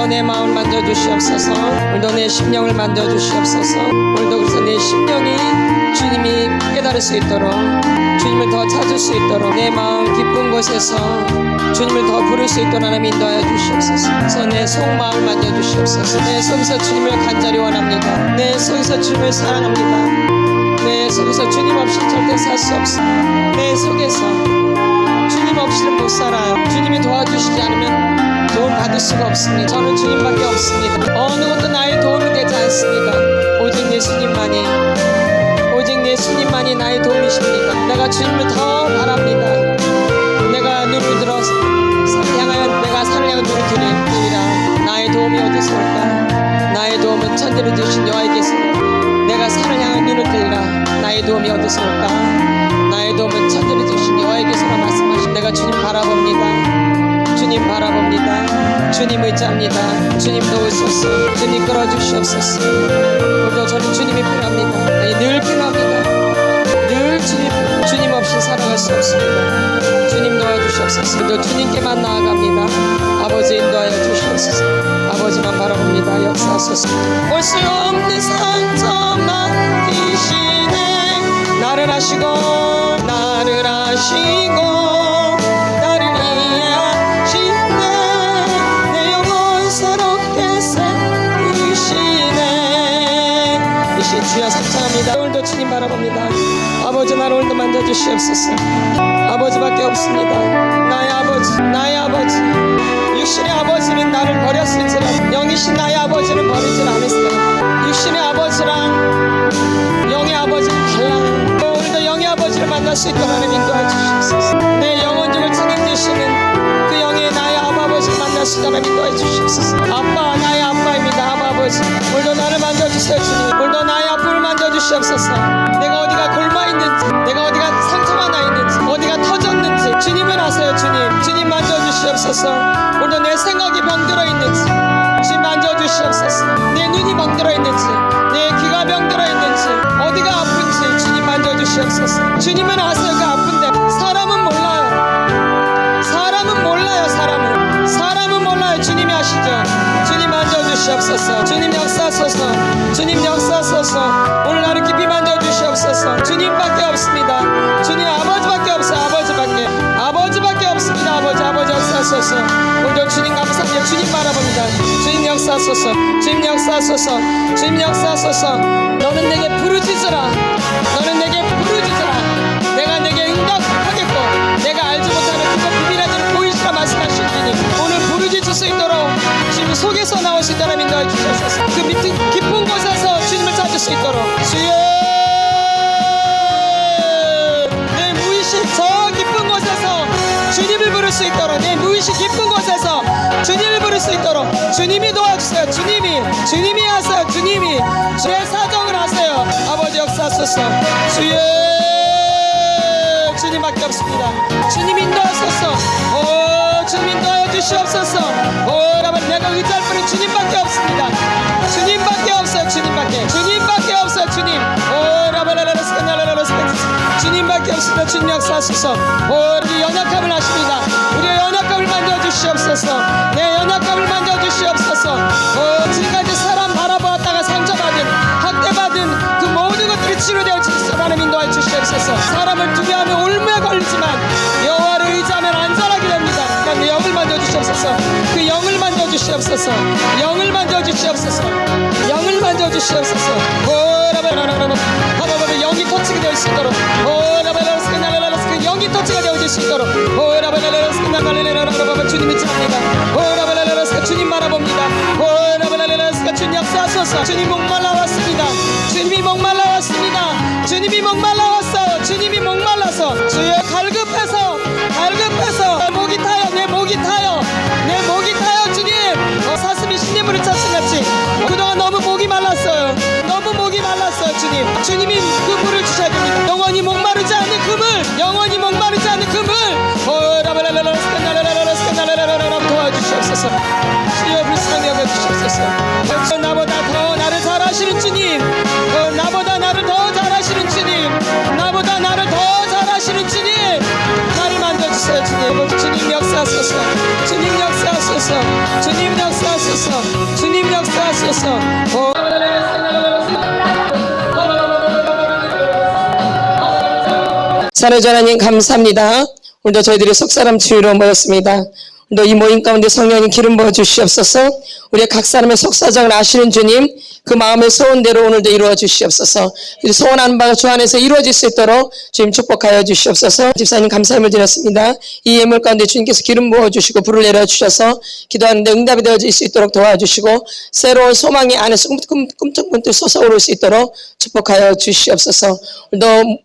오늘도 내 마음을 만져주시옵소서. 오늘도 내 심령을 만져주시옵소서. 오늘도 그래서 내 심령이 주님이 깨달을 수 있도록, 주님을 더 찾을 수 있도록, 내 마음 깊은 곳에서 주님을 더 부를 수 있도록 하나님 인도하여 주시옵소서. 그래서 내 속마음을 만져주시옵소서. 내 속에서 주님을 간절히 원합니다. 내 속에서 주님을 사랑합니다. 내 속에서 주님 없이 절대 살 수 없습니다. 내 속에서 주님 없이는 못 살아요. 주님이 도와주시지 않으면 도움 받을 수가 없습니다. 저는 주님밖에 없습니다. 어느 것도 나의 도움이 되지 않습니다. 오직 예수님만이, 오직 예수님만이 나의 도움이십니다. 내가 주님을 더 바랍니다. 내가 눈을 들어 산을 향하여, 내가 산을 향하여 눈을 들이라. 나의 도움이 어디서 올까? 나의 도움은 천지를 지으신 여호와에게서. 내가 산을 향하여 눈을 들이라. 나의 도움이 어디서 올까? 나의 도움은 천지를 지으신 여호와에게서라 말씀하신. 내가 주님 바라봅니다. 주님 바라봅니다. 주님 의지합니다. 주님 도우소서. 주님 끌어주시옵소서. 오늘도 저는 주님이 필요합니다. 늘 필요합니다. 늘 주님 없이 살아갈 수 없습니다. 주님 도와주시옵소서. 오늘도 주님께만 나아갑니다. 아버지 인도하여 주시옵소서. 아버지만 바라봅니다. 역사하소서. 올 수 없는 상처 만드시네. 나를 하시고 나를 하시고 나를 이해하시네. 내 영혼 새롭게 세우시네. 이 시 주여 상장합니다. 오늘도 주님 바라봅니다. 아버지 나를 오늘도 만져주시옵소서. 아버지밖에 없습니다. 나의 아버지, 나의 아버지. 육신의 아버지는 나를 버렸을지라도 영이신 나의 아버지는 버리질 않으시더라. 육신의 아버지랑 영의 아버지는 달라요. 오늘도 영의 아버지를 만날 수 있도록 하나님 인도해 주시옵소서. 내 영혼중을 책임지시는 그 영의 나의 아버지를 만날 수 있도록 하나님 인도해 주시옵소서. 아빠, 나의 아빠입니다. 아버지, 오늘도 나를 만져주세요. 주님, 오늘도 나의 아픔을 만져주시옵소서. 내가 어디가 골마있는지, 내가 어디가 상처가 나있는지, 어디가 터졌는지 주님은 아세요. 주님 만져주시옵소서. 오늘도 내 생각이 병들어 있는지 주님 만져주시옵소서. 내 눈이 병들어 있는지, 내 귀가 병들어 있는지, 어디가 아픈지 주님 만져주시옵소서. 주님은 아세요. 그 아픈데 사람은 몰라요. 사람은 몰라요. 사람은 몰라요. 주님이 아시죠. 주님 만져주시옵소서. 주님 역사하소서. 주님 역사하소서. 오늘 나를 깊이 만져주시옵소서. 주님밖에 없습니다. 주님 아버지밖에 없어요. 아버지밖에 없습니다. 아버지 역사하소서. 오늘도 주님 감사합니다. 주님 바라봅니다. 주님 역사하소서. 주님 역사하소서. 주님 역사하소서. 너는 내게 부르짖으라. 너는 내게 부르짖으라. 내가 내게 응답하겠고 내가 알지 못하는 그거 비밀하지를 보이시라 말씀하신 주님, 오늘 부르짖을 수 있도록 주님 속에서 나올 수 있도록 인도해 주셔서 그 밑은 깊은 곳에서 주님을 찾을 수 있도록 주여, 내 무의식 저 깊은 곳에서 주님을 부를 수 있도록, 내 무의식 깊은 곳에서 주님을 부를 수 있도록 주님이 도와주세요. 주님이 하세요. 주님이 제 사정을 하세요. 아버지 역사하소서. 주여, 주님밖에 없습니다. 주님 인도하소서. 오, 주님 인도하여 주시옵소서. 오, 라바, 내가 의지할 분은 주님밖에 없습니다. 주님밖에 없어요. 주님밖에 없어요. 주님. 오, 라바라라라스카나라라스카. 주님밖에 없습니다. 주님 역사하소서. 오, 우리 연약함을 아십니다. 우리의 연약함을 만져주시옵소서. 내 연약함을 만져주시옵소서. 오, 지금까지 사람 바라보았다가 상처받은, 학대받은 그 모든 것들이 치료되어 주시옵소서. 하나님 인도해 주시옵소서. 사람을 두려워하면 올무에 걸리지만 여호와를 의지하면 안전하게 됩니다. 그 영을 만져주시옵소서. 그 영을 만져주시옵소서. 영을 만져주시옵소서. 영을 만져주시옵소서. 오라바라라라라 하바바바 영이 터치가 될 수 있도록, 오라바라라스카나라라스카 영이 터치가 되어질 수 있도록, 오라바라라스카나라라라라라 주님이 칩니다. 오라바라라라스카 주님 바라봅니다. 오라바라라라스카 주님 역사하소서. 주님 목말라 왔습니다. 주님이 목말라 왔습니다. 주님이 목말라 왔어요. 주님이 목말라서 주여 갈급해서 목이 타요. 내 목이 타요. 주님, 사슴이 신님을 찾은같이 그동안 너무 목이 말랐어요. 주님, 주님이 그 물을 주셔야 됩니다. 영원히 목마르지 않는 그물, 영원히 목마르지 않는 그물. 도와주시옵소서. 주여 불쌍히 여겨주시옵소서. 나보다 더 나를 잘 아시는 주님, 나보다 나를 더 잘 아시는 주님, 나보다 나를 더 잘 아시는 주님, 나를 만져주세요. 주님, 주님 역사하소서. 주님 역사하소서. 역사하소서. 주님 역사하소서. 주님 역사하소서. 살아주 하나님 감사합니다. 오늘도 저희들이 속사람 치유로 모였습니다. 오늘도 이 모임 가운데 성령님 기름 부어 주시옵소서. 우리 각 사람의 속사정을 아시는 주님, 그 마음의 소원대로 오늘도 이루어 주시옵소서. 소원하는 바가 주 안에서 이루어질 수 있도록 주님 축복하여 주시옵소서. 집사님 감사함을 드렸습니다. 이 예물 가운데 주님께서 기름 부어 주시고 불을 내려 주셔서 기도하는데 응답이 되어질 수 있도록 도와주시고 새로운 소망이 안에서 꿈틀꿈틀 솟아오를 수 있도록 축복하여 주시옵소서. 오늘도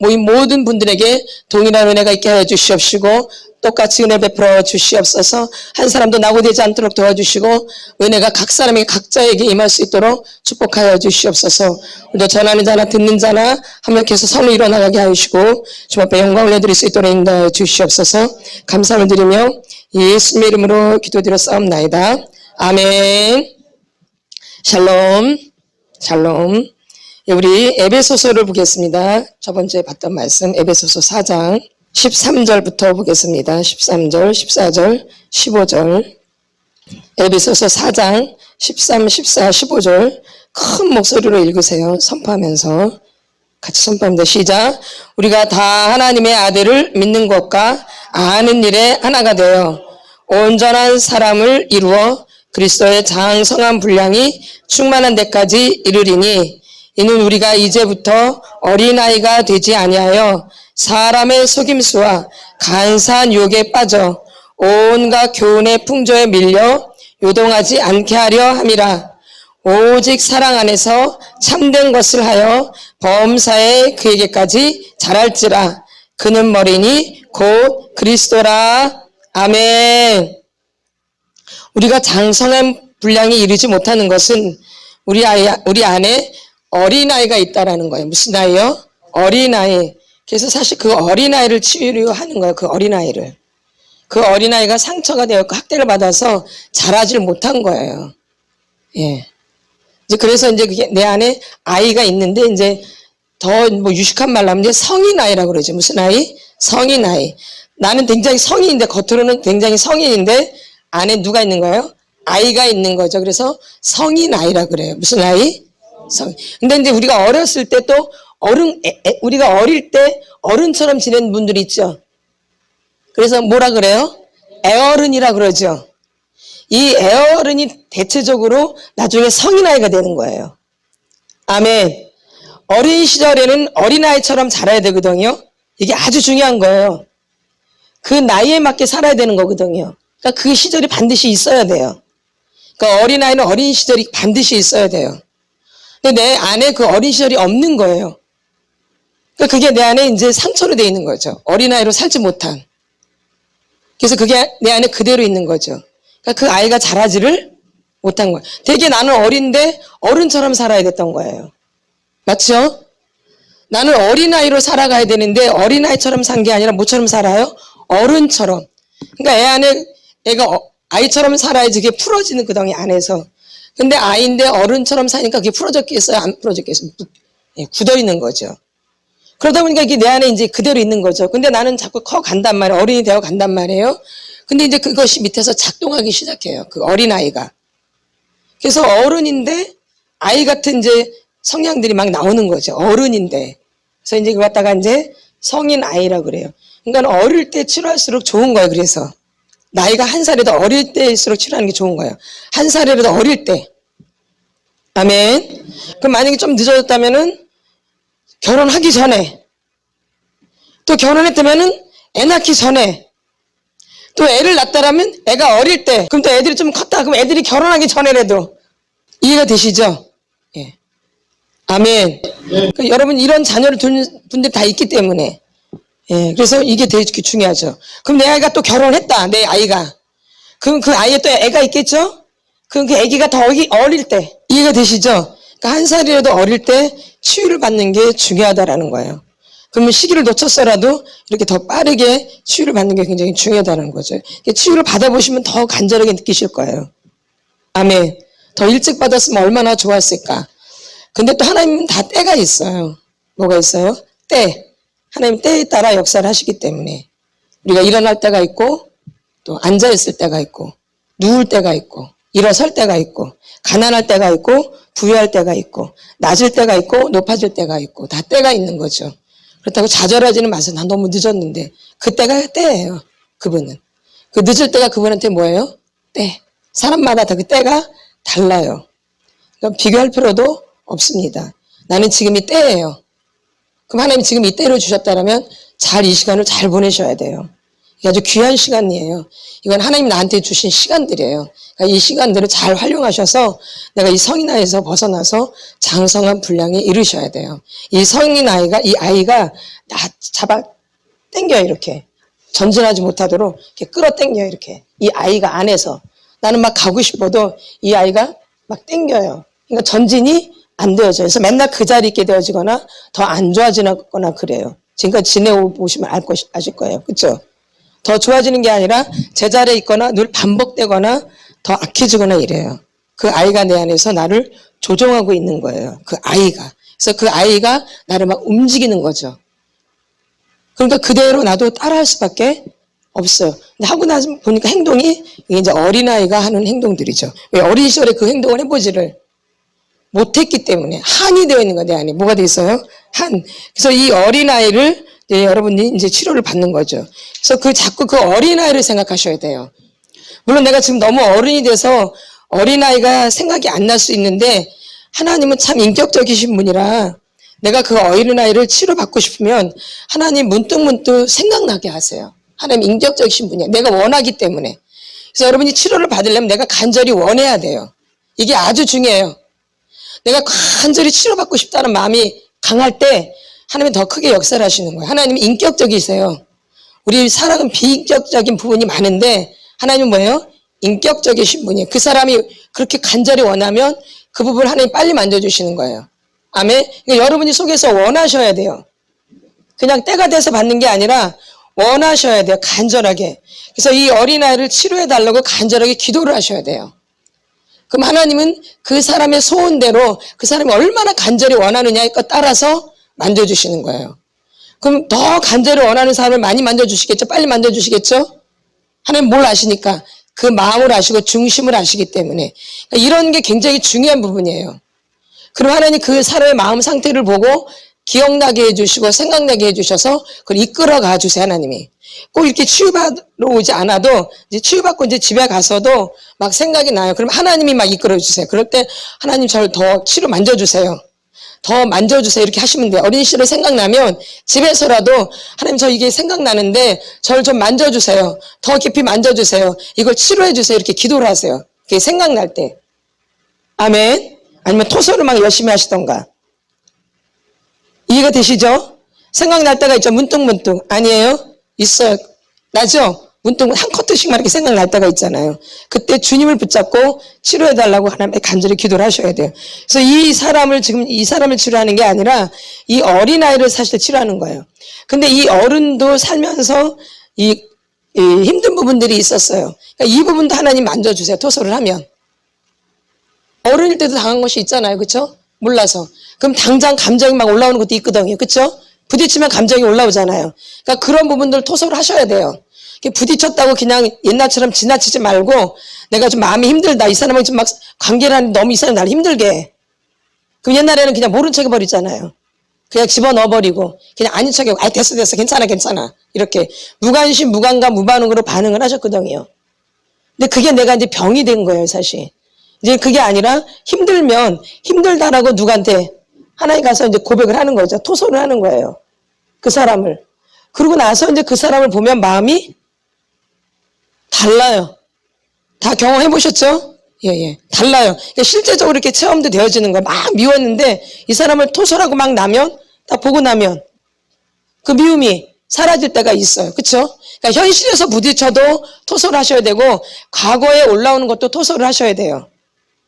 모인 모든 분들에게 동일한 은혜가 있게 하여 주시옵시고 똑같이 은혜 베풀어 주시옵소서. 한 사람도 낙오되지 않도록 도와주시고 은혜가 각 사람에게 각자에게 임할 수 있도록 축복하여 주시옵소서. 우리도 전하는 자나 듣는 자나 합력해서 선을 이뤄나가게 하시고 주님 앞에 영광을 내드릴 수 있도록 인도하여 주시옵소서. 감사를 드리며 예수님의 이름으로 기도드렸사옵나이다. 아멘. 샬롬. 샬롬. 우리 에베소서를 보겠습니다. 저번 주에 봤던 말씀 에베소서 4장 13절부터 보겠습니다. 13절, 14절, 15절. 에베소서 4장 13, 14, 15절 큰 목소리로 읽으세요. 선포하면서 같이 선포합니다. 시작. 우리가 다 하나님의 아들을 믿는 것과 아는 일에 하나가 되어 온전한 사람을 이루어 그리스도의 장성한 분량이 충만한 데까지 이르리니 이는 우리가 이제부터 어린아이가 되지 아니하여 사람의 속임수와 간사한 유혹에 빠져 온갖 교훈의 풍조에 밀려 요동하지 않게 하려 함이라. 오직 사랑 안에서 참된 것을 하여 범사에 그에게까지 자랄지라. 그는 머리니 곧 그리스도라. 아멘. 우리가 장성한 분량이 이르지 못하는 것은 우리 안에 어린아이가 있다라는 거예요. 무슨 아이요? 어린아이. 그래서 사실 그 어린아이를 치유하는 거예요. 그 어린아이를. 그 어린아이가 상처가 되었고 학대를 받아서 자라질 못한 거예요. 예. 이제 그래서 이제 그게 내 안에 아이가 있는데 이제 더 뭐 유식한 말로 하면 이제 성인아이라고 그러죠. 무슨 아이? 성인아이. 나는 굉장히 성인인데 겉으로는 굉장히 성인인데 안에 누가 있는 거예요? 아이가 있는 거죠. 그래서 성인아이라고 그래요. 무슨 아이? 근데 이제 우리가 어렸을 때 또 우리가 어릴 때 어른처럼 지낸 분들이 있죠. 그래서 뭐라 그래요? 애어른이라 그러죠. 이 애어른이 대체적으로 나중에 성인아이가 되는 거예요. 아멘. 어린 시절에는 어린아이처럼 자라야 되거든요. 이게 아주 중요한 거예요. 그 나이에 맞게 살아야 되는 거거든요. 그러니까 그 시절이 반드시 있어야 돼요. 그러니까 어린아이는 어린 시절이 반드시 있어야 돼요. 근데 내 안에 그 어린 시절이 없는 거예요. 그러니까 그게 내 안에 이제 상처로 돼 있는 거죠. 어린아이로 살지 못한. 그래서 그게 내 안에 그대로 있는 거죠. 그러니까 그 아이가 자라지를 못한 거예요. 되게 나는 어린데 어른처럼 살아야 됐던 거예요. 맞죠? 나는 어린아이로 살아가야 되는데 어린아이처럼 산 게 아니라 뭐처럼 살아요? 어른처럼. 그러니까 애가 아이처럼 살아야지 그게 풀어지는 거거든요, 안에서. 근데 아이인데 어른처럼 사니까 그게 풀어졌겠어요? 안 풀어졌겠어요? 굳어 있는 거죠. 그러다 보니까 이게 내 안에 이제 그대로 있는 거죠. 근데 나는 자꾸 커 간단 말이에요. 어른이 되어 간단 말이에요. 근데 이제 그것이 밑에서 작동하기 시작해요. 그 어린아이가. 그래서 어른인데 아이 같은 이제 성향들이 막 나오는 거죠. 어른인데. 그래서 이제 그 갖다가 이제 성인 아이라고 그래요. 그러니까 어릴 때 치료할수록 좋은 거예요. 그래서. 나이가 한 살이라도 어릴 때일수록 치료하는 게 좋은 거예요. 한 살이라도 어릴 때. 아멘. 그럼 만약에 좀 늦어졌다면은 결혼하기 전에, 또 결혼했다면은 애 낳기 전에, 또 애를 낳았다라면 애가 어릴 때, 그럼 또 애들이 좀 컸다. 그럼 애들이 결혼하기 전에라도. 이해가 되시죠? 예. 아멘. 그러니까 여러분 이런 자녀를 두는 분들 다 있기 때문에. 예, 그래서 이게 되게 중요하죠. 그럼 내 아이가 또 결혼했다, 내 아이가. 그럼 그 아이에 또 애가 있겠죠? 그럼 그 아기가 더 어릴 때. 이해가 되시죠? 그러니까 한 살이라도 어릴 때 치유를 받는 게 중요하다라는 거예요. 그러면 시기를 놓쳤어라도 이렇게 더 빠르게 치유를 받는 게 굉장히 중요하다는 거죠. 치유를 받아보시면 더 간절하게 느끼실 거예요. 아멘. 더 일찍 받았으면 얼마나 좋았을까. 근데 또 하나님은 다 때가 있어요. 뭐가 있어요? 때. 하나님 때에 따라 역사를 하시기 때문에 우리가 일어날 때가 있고 또 앉아있을 때가 있고 누울 때가 있고 일어설 때가 있고 가난할 때가 있고 부유할 때가 있고 낮을 때가 있고 높아질 때가 있고 다 때가 있는 거죠. 그렇다고 좌절하지는 마세요. 난 너무 늦었는데. 그때가 때예요. 그분은. 그 늦을 때가 그분한테 뭐예요? 때. 사람마다 다 그 때가 달라요. 그러니까 비교할 필요도 없습니다. 나는 지금이 때예요. 그럼 하나님이 지금 이 때를 주셨다면 잘 이 시간을 잘 보내셔야 돼요. 이게 아주 귀한 시간이에요. 이건 하나님 나한테 주신 시간들이에요. 그러니까 이 시간들을 잘 활용하셔서 내가 이 성인 나이에서 벗어나서 장성한 분량에 이르셔야 돼요. 이 성인 아이가, 이 아이가 나 잡아 당겨요, 이렇게. 전진하지 못하도록 이렇게 끌어당겨요, 이렇게. 이 아이가 안에서. 나는 막 가고 싶어도 이 아이가 막 당겨요. 그러니까 전진이 안 되어져요. 그래서 맨날 그 자리에 있게 되어지거나 더 안 좋아지거나 그래요. 지금까지 지내보시면 아실 거예요. 그렇죠? 더 좋아지는 게 아니라 제자리에 있거나 늘 반복되거나 더 악해지거나 이래요. 그 아이가 내 안에서 나를 조종하고 있는 거예요. 그 아이가. 그래서 그 아이가 나를 막 움직이는 거죠. 그러니까 그대로 나도 따라할 수밖에 없어요. 근데 하고 나서 보니까 행동이 이게 이제 어린아이가 하는 행동들이죠. 왜 어린 시절에 그 행동을 해보지를 못했기 때문에 한이 되어 있는 거예요. 내 안에. 뭐가 되어 있어요? 한. 그래서 이 어린아이를 여러분이 이제 치료를 받는 거죠. 그래서 자꾸 그 어린아이를 생각하셔야 돼요. 물론 내가 지금 너무 어른이 돼서 어린아이가 생각이 안 날 수 있는데 하나님은 참 인격적이신 분이라 내가 그 어린아이를 치료받고 싶으면 하나님 문득문득 생각나게 하세요. 하나님 인격적이신 분이에요. 내가 원하기 때문에. 그래서 여러분이 치료를 받으려면 내가 간절히 원해야 돼요. 이게 아주 중요해요. 내가 간절히 치료받고 싶다는 마음이 강할 때 하나님이 더 크게 역사를 하시는 거예요. 하나님은 인격적이세요. 우리 사람은 비인격적인 부분이 많은데 하나님은 뭐예요? 인격적이신 분이에요. 그 사람이 그렇게 간절히 원하면 그 부분을 하나님이 빨리 만져주시는 거예요. 아멘. 그러니까 여러분이 속에서 원하셔야 돼요. 그냥 때가 돼서 받는 게 아니라 원하셔야 돼요. 간절하게. 그래서 이 어린아이를 치료해달라고 간절하게 기도를 하셔야 돼요. 그럼 하나님은 그 사람의 소원대로 그 사람이 얼마나 간절히 원하느냐에 따라서 만져주시는 거예요. 그럼 더 간절히 원하는 사람을 많이 만져주시겠죠? 빨리 만져주시겠죠? 하나님 뭘 아시니까? 그 마음을 아시고 중심을 아시기 때문에. 그러니까 이런 게 굉장히 중요한 부분이에요. 그럼 하나님 그 사람의 마음 상태를 보고 기억나게 해주시고 생각나게 해주셔서 그걸 이끌어가 주세요, 하나님이. 꼭 이렇게 치유받으러 오지 않아도 이제 치유받고 이제 집에 가서도 막 생각이 나요. 그럼 하나님이 막 이끌어 주세요. 그럴 때 하나님 저를 더 치료 만져주세요. 더 만져주세요. 이렇게 하시면 돼요. 어린 시절에 생각나면 집에서라도 하나님 저 이게 생각나는데 저를 좀 만져주세요. 더 깊이 만져주세요. 이걸 치료해주세요. 이렇게 기도를 하세요. 그게 생각날 때. 아멘. 아니면 토설을 막 열심히 하시던가. 이해가 되시죠? 생각날 때가 있죠. 문득문득. 아니에요? 있어요. 나죠? 문득 한 커트씩만 이렇게 생각날 때가 있잖아요. 그때 주님을 붙잡고 치료해달라고 하나님께 간절히 기도를 하셔야 돼요. 그래서 이 사람을 치료하는 게 아니라 이 어린아이를 사실 치료하는 거예요. 근데 이 어른도 살면서 이 힘든 부분들이 있었어요. 그러니까 이 부분도 하나님 만져주세요. 토설을 하면. 어른일 때도 당한 것이 있잖아요. 그렇죠? 몰라서. 그럼 당장 감정이 막 올라오는 것도 있거든요. 그렇죠? 부딪히면 감정이 올라오잖아요. 그러니까 그런 부분들 토설을 하셔야 돼요. 부딪혔다고 그냥 옛날처럼 지나치지 말고 내가 좀 마음이 힘들다. 이 사람하고 좀 막 관계를 하는데 너무 이 사람이 나를 힘들게 해. 그럼 옛날에는 그냥 모른 척 해버리잖아요. 그냥 집어넣어버리고 그냥 아닌 척하고 아이 됐어 괜찮아 이렇게 무관심 무감각 무반응으로 반응을 하셨거든요. 근데 그게 내가 이제 병이 된 거예요. 사실 이제 그게 아니라 힘들면 힘들다라고 누구한테 하나님 가서 이제 고백을 하는 거죠. 토설을 하는 거예요. 그 사람을. 그러고 나서 이제 그 사람을 보면 마음이 달라요. 다 경험해 보셨죠? 예. 달라요. 그러니까 실제적으로 이렇게 체험도 되어지는 거예요. 막 미웠는데 이 사람을 토설하고 막 나면 딱 보고 나면 그 미움이 사라질 때가 있어요. 그렇죠? 그러니까 현실에서 부딪혀도 토설을 하셔야 되고 과거에 올라오는 것도 토설을 하셔야 돼요.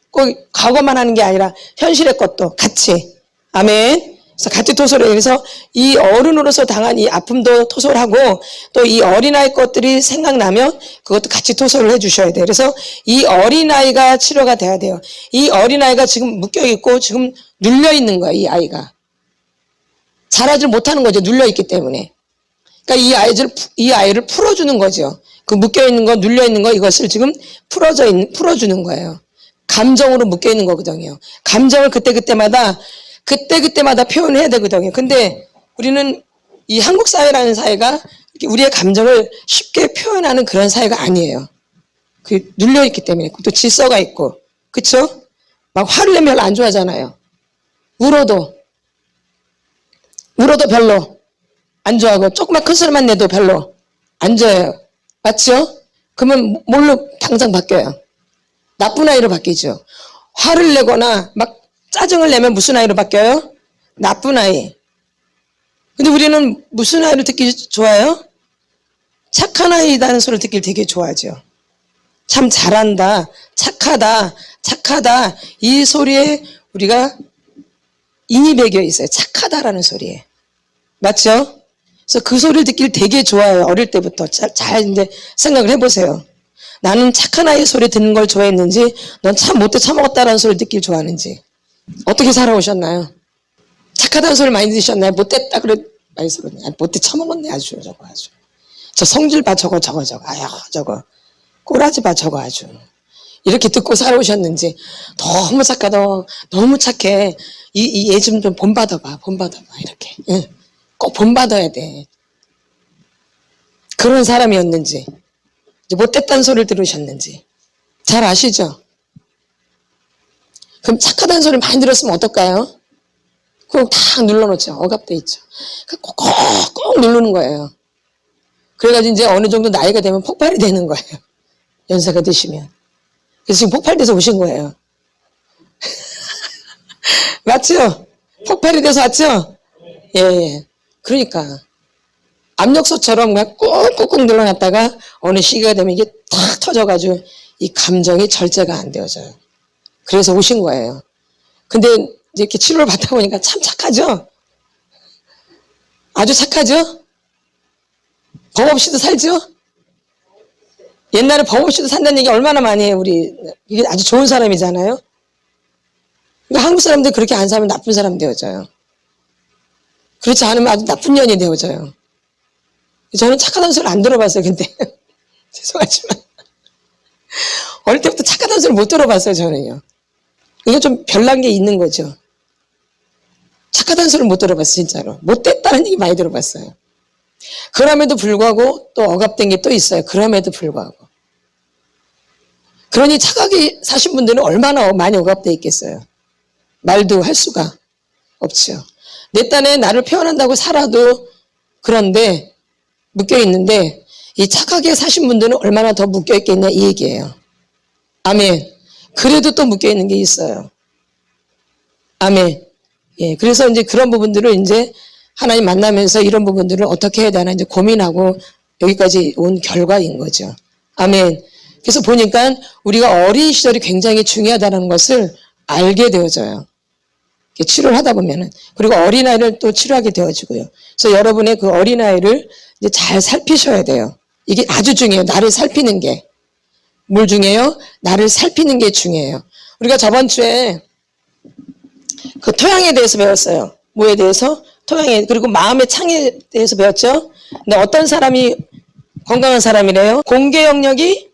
꼭 과거만 하는 게 아니라 현실의 것도 같이. 아멘. 그래서 같이 토설해요. 그래서 이 어른으로서 당한 이 아픔도 토설하고 또 이 어린아이 것들이 생각나면 그것도 같이 토설을 해주셔야 돼요. 그래서 이 어린아이가 치료가 돼야 돼요. 이 어린아이가 지금 묶여있고 지금 눌려있는 거예요. 이 아이가. 자라질 못하는 거죠. 눌려있기 때문에. 그러니까 이 아이를 풀어주는 거죠. 그 묶여있는 거, 눌려있는 거, 이것을 지금 풀어주는 거예요. 감정으로 묶여있는 거거든요. 감정을 그때그때마다 표현해야 되거든요. 근데 우리는 이 한국 사회라는 사회가 우리의 감정을 쉽게 표현하는 그런 사회가 아니에요. 그 눌려있기 때문에. 또 질서가 있고. 그쵸? 막 화를 내면 별로 안 좋아하잖아요. 울어도 별로 안 좋아하고, 조그만 큰 소리만 내도 별로 안 좋아해요. 맞죠? 그러면 뭘로 당장 바뀌어요? 나쁜 아이로 바뀌죠. 화를 내거나 막 짜증을 내면 무슨 아이로 바뀌어요? 나쁜 아이. 근데 우리는 무슨 아이를 듣기 좋아해요? 착한 아이라는 소리를 듣길 되게 좋아하죠. 참 잘한다, 착하다. 이 소리에 우리가 인이 배겨 있어요. 착하다라는 소리에. 맞죠? 그래서 그 소리를 듣길 되게 좋아해요. 어릴 때부터. 잘 이제 생각을 해보세요. 나는 착한 아이 소리 듣는 걸 좋아했는지, 넌 참 못돼 처먹었다라는 소리를 듣길 좋아하는지. 어떻게 살아오셨나요? 착하다는 소리 많이 들으셨나요? 못됐다 그래 많이 들었나요? 못돼 처먹었네 아주 저거 아주. 저 성질 봐 저거. 아야 저거. 꼬라지 봐 저거 아주. 이렇게 듣고 살아오셨는지. 너무 착하다. 너무 착해. 얘 좀 본받아봐. 이렇게. 응. 꼭 본받아야 돼. 그런 사람이었는지. 못됐다는 소리를 들으셨는지. 잘 아시죠? 그럼 착하다는 소리를 많이 들었으면 어떨까요? 그럼 탁 눌러놓죠. 억압돼 있죠. 꼭 누르는 거예요. 그래가지고 이제 어느 정도 나이가 되면 폭발이 되는 거예요. 연세가 드시면. 그래서 지금 폭발돼서 오신 거예요. 맞죠? 폭발이 돼서 왔죠? 예. 그러니까 압력솥처럼 그냥 꾹꾹 눌러놨다가 어느 시기가 되면 이게 탁 터져가지고 이 감정이 절제가 안 되어져요. 그래서 오신 거예요. 근데 이렇게 치료를 받다 보니까 참 착하죠? 아주 착하죠? 법 없이도 살죠? 옛날에 법 없이도 산다는 얘기 얼마나 많이 해요, 우리. 이게 아주 좋은 사람이잖아요? 그러니까 한국 사람들 그렇게 안 살면 나쁜 사람 되어져요. 그렇지 않으면 아주 나쁜 년이 되어져요. 저는 착하다는 소리 안 들어봤어요, 근데. 죄송하지만. 어릴 때부터 착하다는 소리 못 들어봤어요, 저는요. 이게 좀 별난 게 있는 거죠. 착하다는 소리 못 들어봤어요, 진짜로. 못됐다는 얘기 많이 들어봤어요. 그럼에도 불구하고 또 억압된 게 또 있어요. 그럼에도 불구하고. 그러니 착하게 사신 분들은 얼마나 많이 억압돼 있겠어요. 말도 할 수가 없죠. 내 딴에 나를 표현한다고 살아도 그런데 묶여있는데 이 착하게 사신 분들은 얼마나 더 묶여있겠냐 이 얘기예요. 아멘. 그래도 또 묶여있는 게 있어요. 아멘. 예, 그래서 이제 그런 부분들을 이제 하나님 만나면서 이런 부분들을 어떻게 해야 되나 이제 고민하고 여기까지 온 결과인 거죠. 아멘. 그래서 보니까 우리가 어린 시절이 굉장히 중요하다는 것을 알게 되어져요. 치료를 하다 보면은. 그리고 어린아이를 또 치료하게 되어지고요. 그래서 여러분의 그 어린아이를 이제 잘 살피셔야 돼요. 이게 아주 중요해요. 나를 살피는 게. 뭘 중요해요? 나를 살피는 게 중요해요. 우리가 저번 주에 그 토양에 대해서 배웠어요. 뭐에 대해서? 토양에. 그리고 마음의 창에 대해서 배웠죠. 근데 어떤 사람이 건강한 사람이래요? 공개 영역이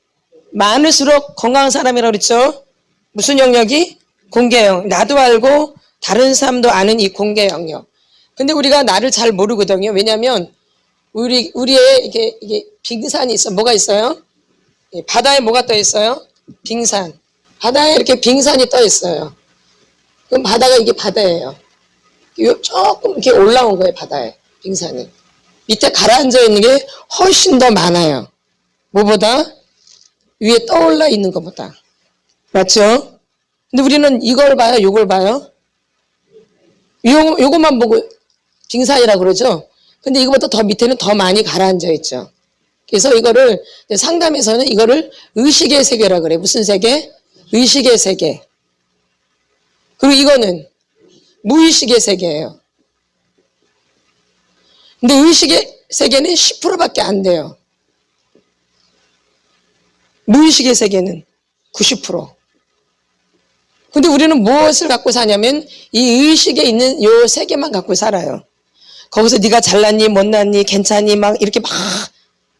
많을수록 건강한 사람이라고 그랬죠. 무슨 영역이? 공개 영역. 나도 알고 다른 사람도 아는 이 공개 영역. 근데 우리가 나를 잘 모르거든요. 왜냐하면 우리의 이게 빙산이 있어. 뭐가 있어요? 바다에 뭐가 떠 있어요? 빙산. 바다에 이렇게 빙산이 떠 있어요. 그럼 바다가 이게 바다예요. 조금 이렇게 올라온 거예요, 바다에. 빙산이. 밑에 가라앉아 있는 게 훨씬 더 많아요. 뭐보다? 위에 떠올라 있는 것보다. 맞죠? 근데 우리는 이걸 봐요, 요걸 봐요? 요것만 보고 빙산이라고 그러죠? 근데 이거보다 더 밑에는 더 많이 가라앉아 있죠. 그래서 이거를 상담에서는 이거를 의식의 세계라고 그래요. 무슨 세계? 의식의 세계. 그리고 이거는 무의식의 세계예요. 근데 의식의 세계는 10%밖에 안 돼요. 무의식의 세계는 90%. 근데 우리는 무엇을 갖고 사냐면 이 의식에 있는 요 세계만 갖고 살아요. 거기서 네가 잘났니 못났니 괜찮니 막 이렇게 막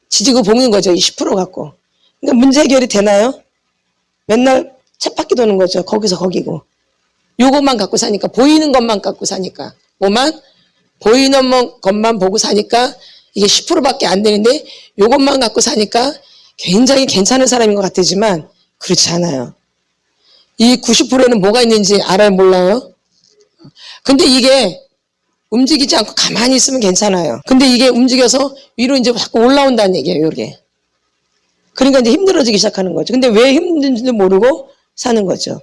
지지고 볶는 거죠. 이 10% 갖고. 그러니까 문제 해결이 되나요? 맨날 쳇바퀴 도는 거죠. 거기서 거기고. 요것만 갖고 사니까, 보이는 것만 갖고 사니까. 뭐만? 보이는 것만 보고 사니까 이게 10%밖에 안 되는데 요것만 갖고 사니까 굉장히 괜찮은 사람인 것 같지만 그렇지 않아요. 이 90%에는 뭐가 있는지 알아요? 몰라요? 근데 이게 움직이지 않고 가만히 있으면 괜찮아요. 근데 이게 움직여서 위로 이제 자꾸 올라온다는 얘기예요, 이게. 그러니까 이제 힘들어지기 시작하는 거죠. 근데 왜 힘든지도 모르고 사는 거죠.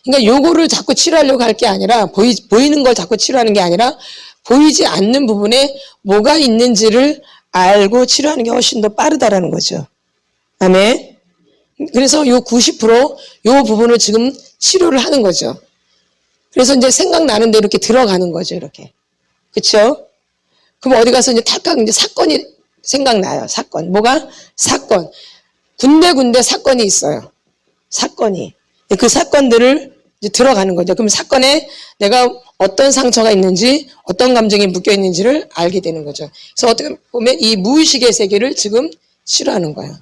그러니까 요거를 자꾸 치료하려고 할 게 아니라, 보이는 걸 자꾸 치료하는 게 아니라, 보이지 않는 부분에 뭐가 있는지를 알고 치료하는 게 훨씬 더 빠르다라는 거죠. 아멘. 그래서 요 90%, 요 부분을 지금 치료를 하는 거죠. 그래서 이제 생각나는 대로 이렇게 들어가는 거죠, 이렇게. 그쵸? 그럼 어디 가서 이제 탁탁 이제 사건이 생각나요, 사건. 뭐가? 사건. 군데군데 사건이 있어요. 사건이. 그 사건들을 이제 들어가는 거죠. 그럼 사건에 내가 어떤 상처가 있는지, 어떤 감정이 묶여 있는지를 알게 되는 거죠. 그래서 어떻게 보면 이 무의식의 세계를 지금 치료하는 거예요.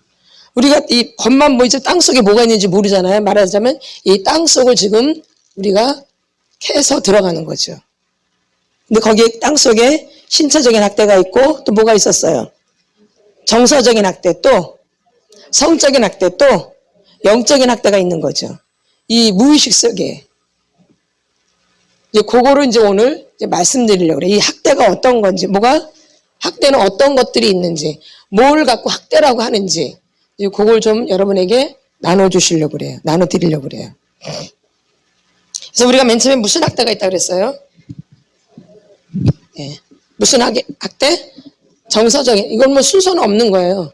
우리가 이 겉만 보이지 땅속에 뭐가 있는지 모르잖아요. 말하자면 이 땅속을 지금 우리가 캐서 들어가는 거죠. 근데 거기에 땅속에 신체적인 학대가 있고 또 뭐가 있었어요? 정서적인 학대, 또 성적인 학대, 또 영적인 학대가 있는 거죠. 이 무의식 속에. 이제 그거를 이제 오늘 이제 말씀드리려고 그래요. 이 학대가 어떤 건지, 뭐가? 학대는 어떤 것들이 있는지, 뭘 갖고 학대라고 하는지, 이제 그걸 좀 여러분에게 나눠주시려고 그래요. 나눠드리려고 그래요. 그래서 우리가 맨 처음에 무슨 학대가 있다고 그랬어요? 네. 무슨 학대? 정서적인. 이건 뭐 순서는 없는 거예요.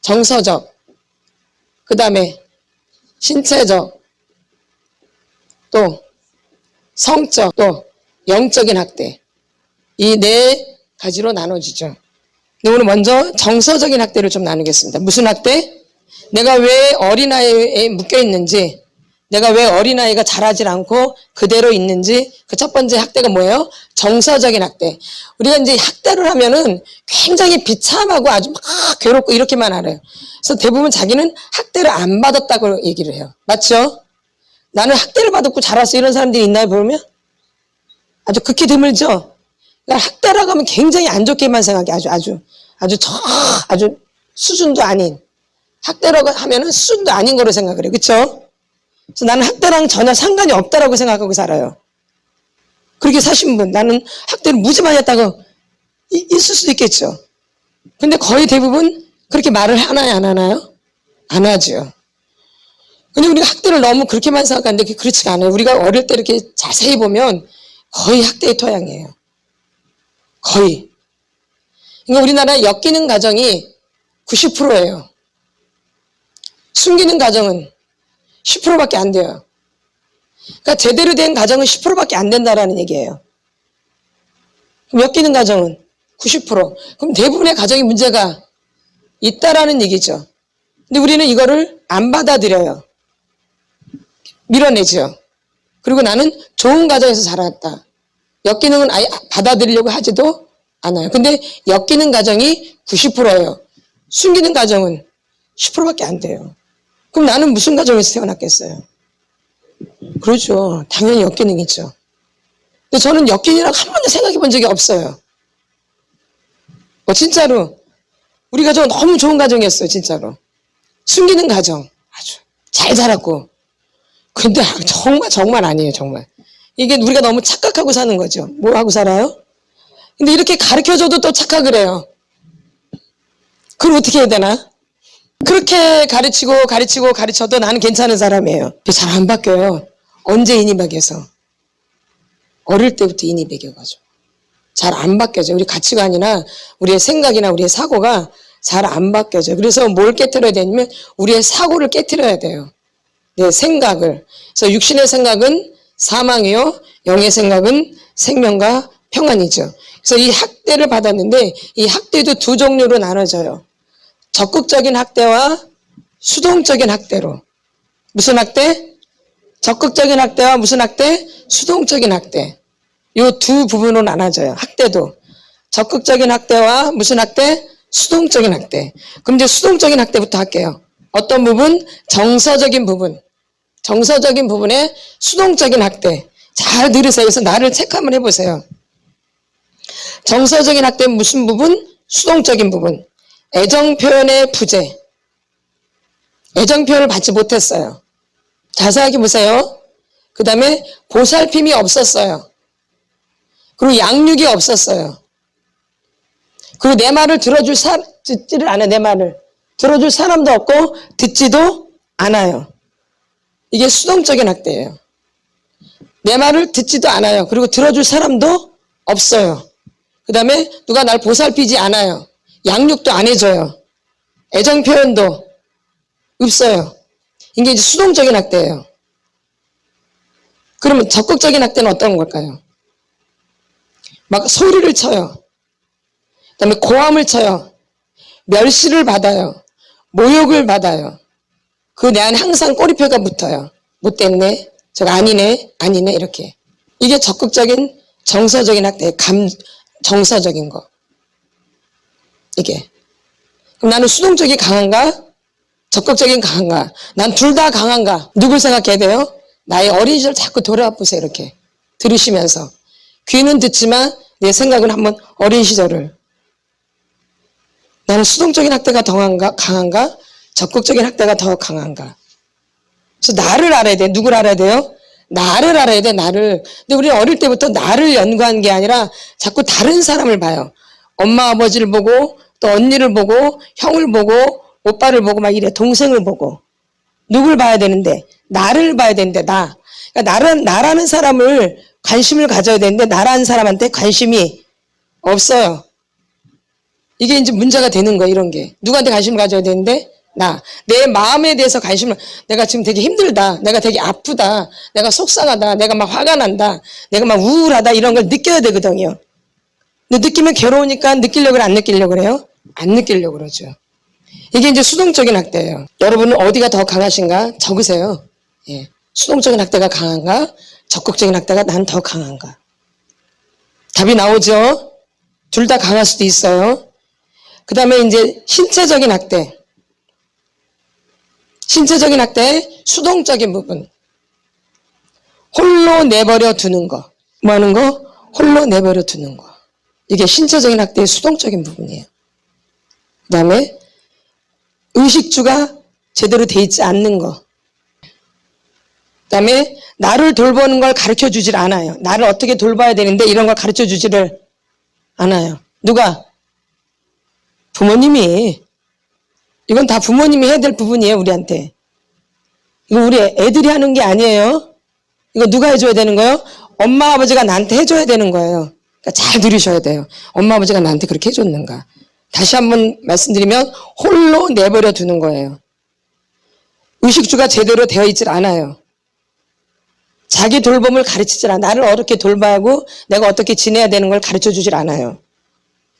정서적. 그 다음에 신체적. 또 성적. 또 영적인 학대. 이 네 가지로 나눠지죠. 근데 오늘 먼저 정서적인 학대를 좀 나누겠습니다. 무슨 학대? 내가 왜 어린아이에 묶여 있는지, 내가 왜 어린아이가 자라질 않고 그대로 있는지, 그 첫 번째 학대가 뭐예요? 정서적인 학대. 우리가 이제 학대를 하면은 굉장히 비참하고 아주 막 괴롭고 이렇게만 알아요. 그래서 대부분 자기는 학대를 안 받았다고 얘기를 해요. 맞죠? 나는 학대를 받았고 자랐어. 이런 사람들이 있나요, 보면? 아주 극히 드물죠? 그러니까 학대라고 하면 굉장히 안 좋게만 생각해. 아주 수준도 아닌. 학대라고 하면은 수준도 아닌 거로 생각을 해요. 그쵸? 그래서 나는 학대랑 전혀 상관이 없다라고 생각하고 살아요. 그렇게 사신 분, 나는 학대를 무지 많이 했다고 있을 수도 있겠죠. 근데 거의 대부분 그렇게 말을 하나요, 안 하나요? 안 하죠. 근데 우리가 학대를 너무 그렇게만 생각하는데 그렇지가 않아요. 우리가 어릴 때 이렇게 자세히 보면 거의 학대의 토양이에요. 거의. 그러니까 우리나라 엮이는 가정이 90%예요. 숨기는 가정은 10%밖에 안 돼요. 그러니까 제대로 된 가정은 10%밖에 안 된다라는 얘기예요. 그럼 엮이는 가정은 90%. 그럼 대부분의 가정이 문제가 있다라는 얘기죠. 근데 우리는 이거를 안 받아들여요. 밀어내죠. 그리고 나는 좋은 가정에서 자랐다. 엮이는 아예 받아들이려고 하지도 않아요. 근데 엮이는 가정이 90%예요. 숨기는 가정은 10%밖에 안 돼요. 그럼 나는 무슨 가정에서 태어났겠어요? 그렇죠. 당연히 엮이는이죠. 근데 저는 엮이는이라고 한 번도 생각해 본 적이 없어요. 진짜로 우리 가정은 너무 좋은 가정이었어요. 진짜로. 숨기는 가정 아주 잘 자랐고. 근데 정말 아니에요. 정말. 이게 우리가 너무 착각하고 사는 거죠. 뭐 하고 살아요? 근데 이렇게 가르쳐줘도 또 착각을 해요. 그걸 어떻게 해야 되나? 그렇게 가르쳐도 나는 괜찮은 사람이에요. 잘 안 바뀌어요. 언제 인이 바뀌어서? 어릴 때부터 인이 바뀌어가지고. 잘 안 바뀌어져. 우리 가치관이나 우리의 생각이나 우리의 사고가 잘 안 바뀌어져. 그래서 뭘 깨트려야 되냐면 우리의 사고를 깨트려야 돼요. 내 생각을. 그래서 육신의 생각은 사망이요. 영의 생각은 생명과 평안이죠. 그래서 이 학대를 받았는데 이 학대도 두 종류로 나눠져요. 적극적인 학대와 수동적인 학대로. 무슨 학대? 적극적인 학대와 무슨 학대? 수동적인 학대. 이 두 부분으로 나눠져요. 학대도. 적극적인 학대와 무슨 학대? 수동적인 학대. 그럼 이제 수동적인 학대부터 할게요. 어떤 부분? 정서적인 부분. 정서적인 부분에 수동적인 학대. 잘 들으세요. 그래서 나를 체크 한번 해보세요. 정서적인 학대는 무슨 부분? 수동적인 부분. 애정 표현의 부재. 애정 표현을 받지 못했어요. 자세하게 보세요. 그 다음에 보살핌이 없었어요. 그리고 양육이 없었어요. 그리고 내 말을 듣지를 않아요. 내 말을 들어줄 사람도 없고 듣지도 않아요. 이게 수동적인 학대예요. 내 말을 듣지도 않아요. 그리고 들어줄 사람도 없어요. 그 다음에 누가 날 보살피지 않아요. 양육도 안 해줘요. 애정 표현도 없어요. 이게 이제 수동적인 학대예요. 그러면 적극적인 학대는 어떤 걸까요? 막 소리를 쳐요. 그 다음에 고함을 쳐요. 멸시를 받아요. 모욕을 받아요. 그 내 안에 항상 꼬리표가 붙어요. 못됐네, 저거 아니네, 아니네, 이렇게. 이게 적극적인 정서적인 학대, 정서적인 거. 이게. 그럼 나는 수동적이 강한가? 적극적인 강한가? 난 둘 다 강한가? 누굴 생각해야 돼요? 나의 어린 시절 자꾸 돌아와 보세요. 이렇게 들으시면서. 귀는 듣지만 내 생각은 한번 어린 시절을. 나는 수동적인 학대가 더 강한가? 적극적인 학대가 더 강한가? 그래서 나를 알아야 돼. 누굴 알아야 돼요? 나를 알아야 돼. 나를. 근데 우리는 어릴 때부터 나를 연구한 게 아니라 자꾸 다른 사람을 봐요. 엄마 아버지를 보고 또 언니를 보고 형을 보고 오빠를 보고 막 이래. 동생을 보고. 누굴 봐야 되는데? 나를 봐야 되는데 나. 그러니까 나라는 사람을 관심을 가져야 되는데 나라는 사람한테 관심이 없어요. 이게 이제 문제가 되는 거예요. 이런 게. 누구한테 관심을 가져야 되는데 나. 내 마음에 대해서 관심을. 내가 지금 되게 힘들다. 내가 되게 아프다. 내가 속상하다. 내가 막 화가 난다. 내가 막 우울하다. 이런 걸 느껴야 되거든요. 근데 느끼면 괴로우니까 느끼려고 그래, 안 느끼려고 그래요? 안 느끼려고 그러죠. 이게 이제 수동적인 학대예요. 여러분은 어디가 더 강하신가? 적으세요. 예. 수동적인 학대가 강한가? 적극적인 학대가 난 더 강한가? 답이 나오죠? 둘 다 강할 수도 있어요. 그 다음에 이제 신체적인 학대. 신체적인 학대의 수동적인 부분. 홀로 내버려 두는 거. 뭐 하는 거? 홀로 내버려 두는 거. 이게 신체적인 학대의 수동적인 부분이에요. 그 다음에 의식주가 제대로 돼 있지 않는 거. 그 다음에 나를 돌보는 걸 가르쳐 주질 않아요. 나를 어떻게 돌봐야 되는데 이런 걸 가르쳐 주지를 않아요. 누가? 부모님이. 이건 다 부모님이 해야 될 부분이에요. 우리한테. 이거 우리 애들이 하는 게 아니에요. 이거 누가 해줘야 되는 거예요? 엄마 아버지가 나한테 해줘야 되는 거예요. 그러니까 잘 들으셔야 돼요. 엄마 아버지가 나한테 그렇게 해줬는가. 다시 한번 말씀드리면 홀로 내버려 두는 거예요. 의식주가 제대로 되어 있질 않아요. 자기 돌봄을 가르치질 않아요. 나를 어떻게 돌봐야 하고 내가 어떻게 지내야 되는 걸 가르쳐 주질 않아요.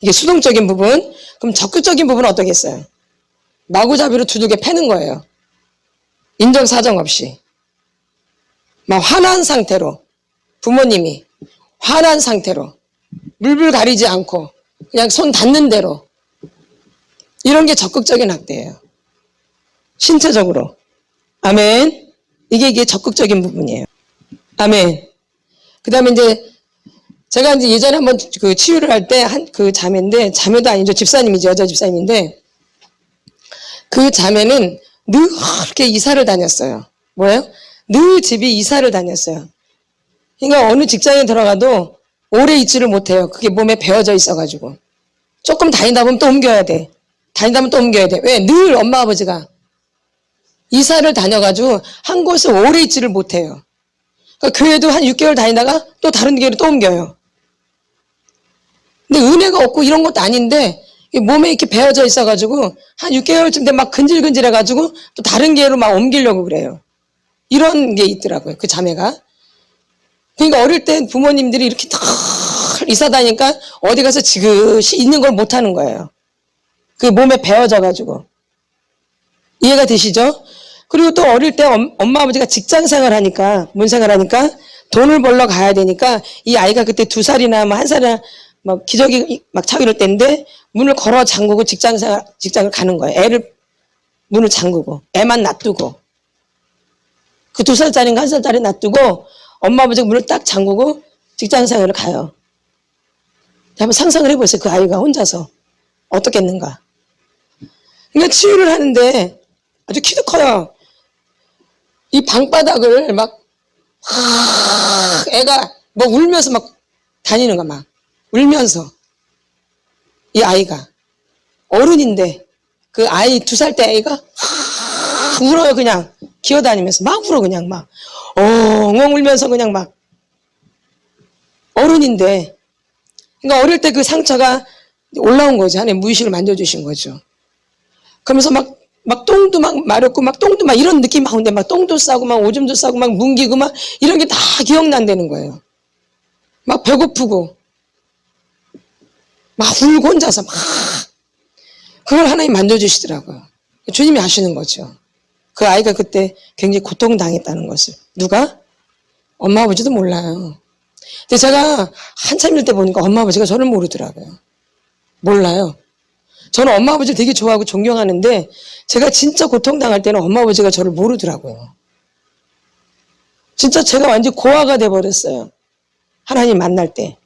이게 수동적인 부분. 그럼 적극적인 부분은 어떻겠어요? 마구잡이로 두들겨 패는 거예요. 인정사정 없이. 막 화난 상태로. 부모님이 화난 상태로. 물불 가리지 않고 그냥 손 닿는 대로. 이런 게 적극적인 학대예요. 신체적으로. 아멘. 이게 적극적인 부분이에요. 아멘. 그 다음에 이제 제가 이제 예전에 한번 그 치유를 할 때 그 자매인데, 자매도 아니죠. 집사님이죠. 여자 집사님인데, 그 자매는 늘 그렇게 이사를 다녔어요. 뭐예요? 늘 집이 이사를 다녔어요. 그러니까 어느 직장에 들어가도 오래 있지를 못해요. 그게 몸에 배어져 있어가지고. 조금 다니다 보면 또 옮겨야 돼. 다니다 보면 또 옮겨야 돼. 왜? 늘 엄마 아버지가 이사를 다녀가지고 한 곳에 오래 있지를 못해요. 그러니까 교회도 한 6개월 다니다가 또 다른 교회로 또 옮겨요. 근데 은혜가 없고 이런 것도 아닌데 몸에 이렇게 배어져 있어가지고 한 6개월쯤 돼 막 근질근질해가지고 또 다른 교회로 막 옮기려고 그래요. 이런 게 있더라고요. 그 자매가. 그러니까 어릴 때 부모님들이 이렇게 다 이사 다니니까 어디 가서 지그시 있는 걸 못하는 거예요. 그 몸에 배어져가지고. 이해가 되시죠? 그리고 또 어릴 때 엄마 아버지가 직장 생활하니까, 문 생활하니까 돈을 벌러 가야 되니까 이 아이가 그때 2살이나 뭐 1살이나 막 기저귀 막 차고 이럴 때인데 문을 걸어 잠그고 직장을 가는 거예요. 애를 문을 잠그고 애만 놔두고 그 2살짜리인가 1살짜리 놔두고 엄마 아버지가 문을 딱 잠그고 직장생활을 가요. 한번 상상을 해보세요. 그 아이가 혼자서 어떻겠는가. 그러니까 치유를 하는데 아주 키도 커요. 이 방바닥을 막 애가 뭐 울면서 막 다니는 거 막 울면서 이 아이가 어른인데 그 아이 2살 때 아이가 울어요. 그냥 기어다니면서 막 울어. 그냥 막 엉엉 울면서 그냥 막 어른인데 그러니까 어릴 때 그 상처가 올라온 거죠. 하나님 무의식을 만져주신 거죠. 그러면서 막 똥도 막 마렵고 막 똥도 막 이런 느낌 막 오는데 막 똥도 싸고 막 오줌도 싸고 막 뭉기고 막 이런 게 다 기억난다는 거예요. 막 배고프고 막 울고 혼자서 막 그걸 하나님 만져주시더라고요. 주님이 아시는 거죠. 그 아이가 그때 굉장히 고통당했다는 것을. 누가? 엄마 아버지도 몰라요. 근데 제가 한참일 때 보니까 엄마 아버지가 저를 모르더라고요. 몰라요. 저는 엄마 아버지를 되게 좋아하고 존경하는데 제가 진짜 고통당할 때는 엄마 아버지가 저를 모르더라고요. 진짜 제가 완전히 고아가 돼버렸어요. 하나님 만날 때.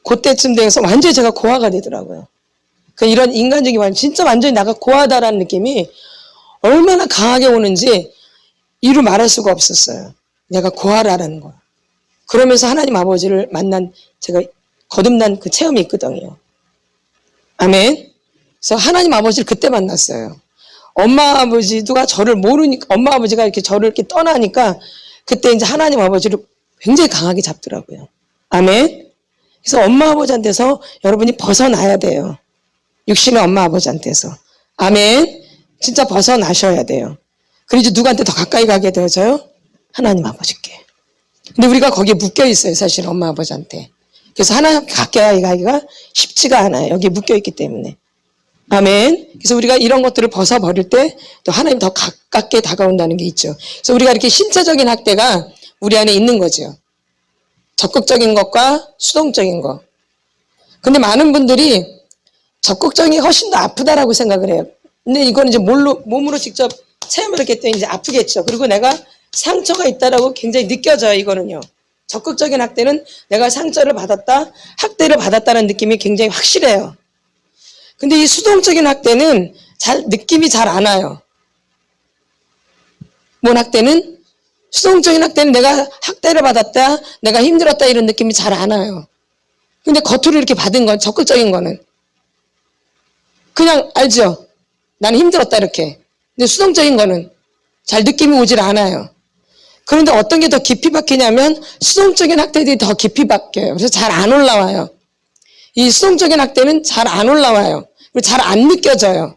그때쯤 돼서 완전히 제가 고아가 되더라고요. 이런 인간적인 진짜 완전히 나가 고아다라는 느낌이 얼마나 강하게 오는지 이루 말할 수가 없었어요. 내가 고아라는 거. 그러면서 하나님 아버지를 만난 제가 거듭난 그 체험이 있거든요. 아멘. 그래서 하나님 아버지를 그때 만났어요. 엄마 아버지가 저를 모르니까, 엄마 아버지가 이렇게 저를 이렇게 떠나니까 그때 이제 하나님 아버지를 굉장히 강하게 잡더라고요. 아멘. 그래서 엄마 아버지한테서 여러분이 벗어나야 돼요. 육신의 엄마 아버지한테서. 아멘. 진짜 벗어나셔야 돼요. 그리고 누구한테 더 가까이 가게 되어져요? 하나님 아버지께. 근데 우리가 거기에 묶여 있어요. 사실 엄마 아버지한테. 그래서 하나님 가까이 가기가 쉽지가 않아요. 여기에 묶여 있기 때문에. 아멘. 그래서 우리가 이런 것들을 벗어버릴 때 또 하나님 더 가깝게 다가온다는 게 있죠. 그래서 우리가 이렇게 신체적인 학대가 우리 안에 있는 거죠. 적극적인 것과 수동적인 것. 근데 많은 분들이 적극적인 게 훨씬 더 아프다라고 생각을 해요. 근데 이거는 이제 몸으로 직접 체험을 했기 때문에 이제 아프겠죠. 그리고 내가 상처가 있다라고 굉장히 느껴져요. 이거는요. 적극적인 학대는 내가 상처를 받았다, 학대를 받았다는 느낌이 굉장히 확실해요. 근데 이 수동적인 학대는 느낌이 잘 안 와요. 뭔 학대는? 수동적인 학대는 내가 학대를 받았다, 내가 힘들었다 이런 느낌이 잘 안 와요. 근데 겉으로 이렇게 받은 건 적극적인 거는 그냥 알죠? 나는 힘들었다 이렇게. 근데 수동적인 거는 잘 느낌이 오질 않아요. 그런데 어떤 게 더 깊이 박히냐면 수동적인 학대들이 더 깊이 박혀요. 그래서 잘 안 올라와요. 이 수동적인 학대는 잘 안 올라와요. 그리고 잘 안 느껴져요.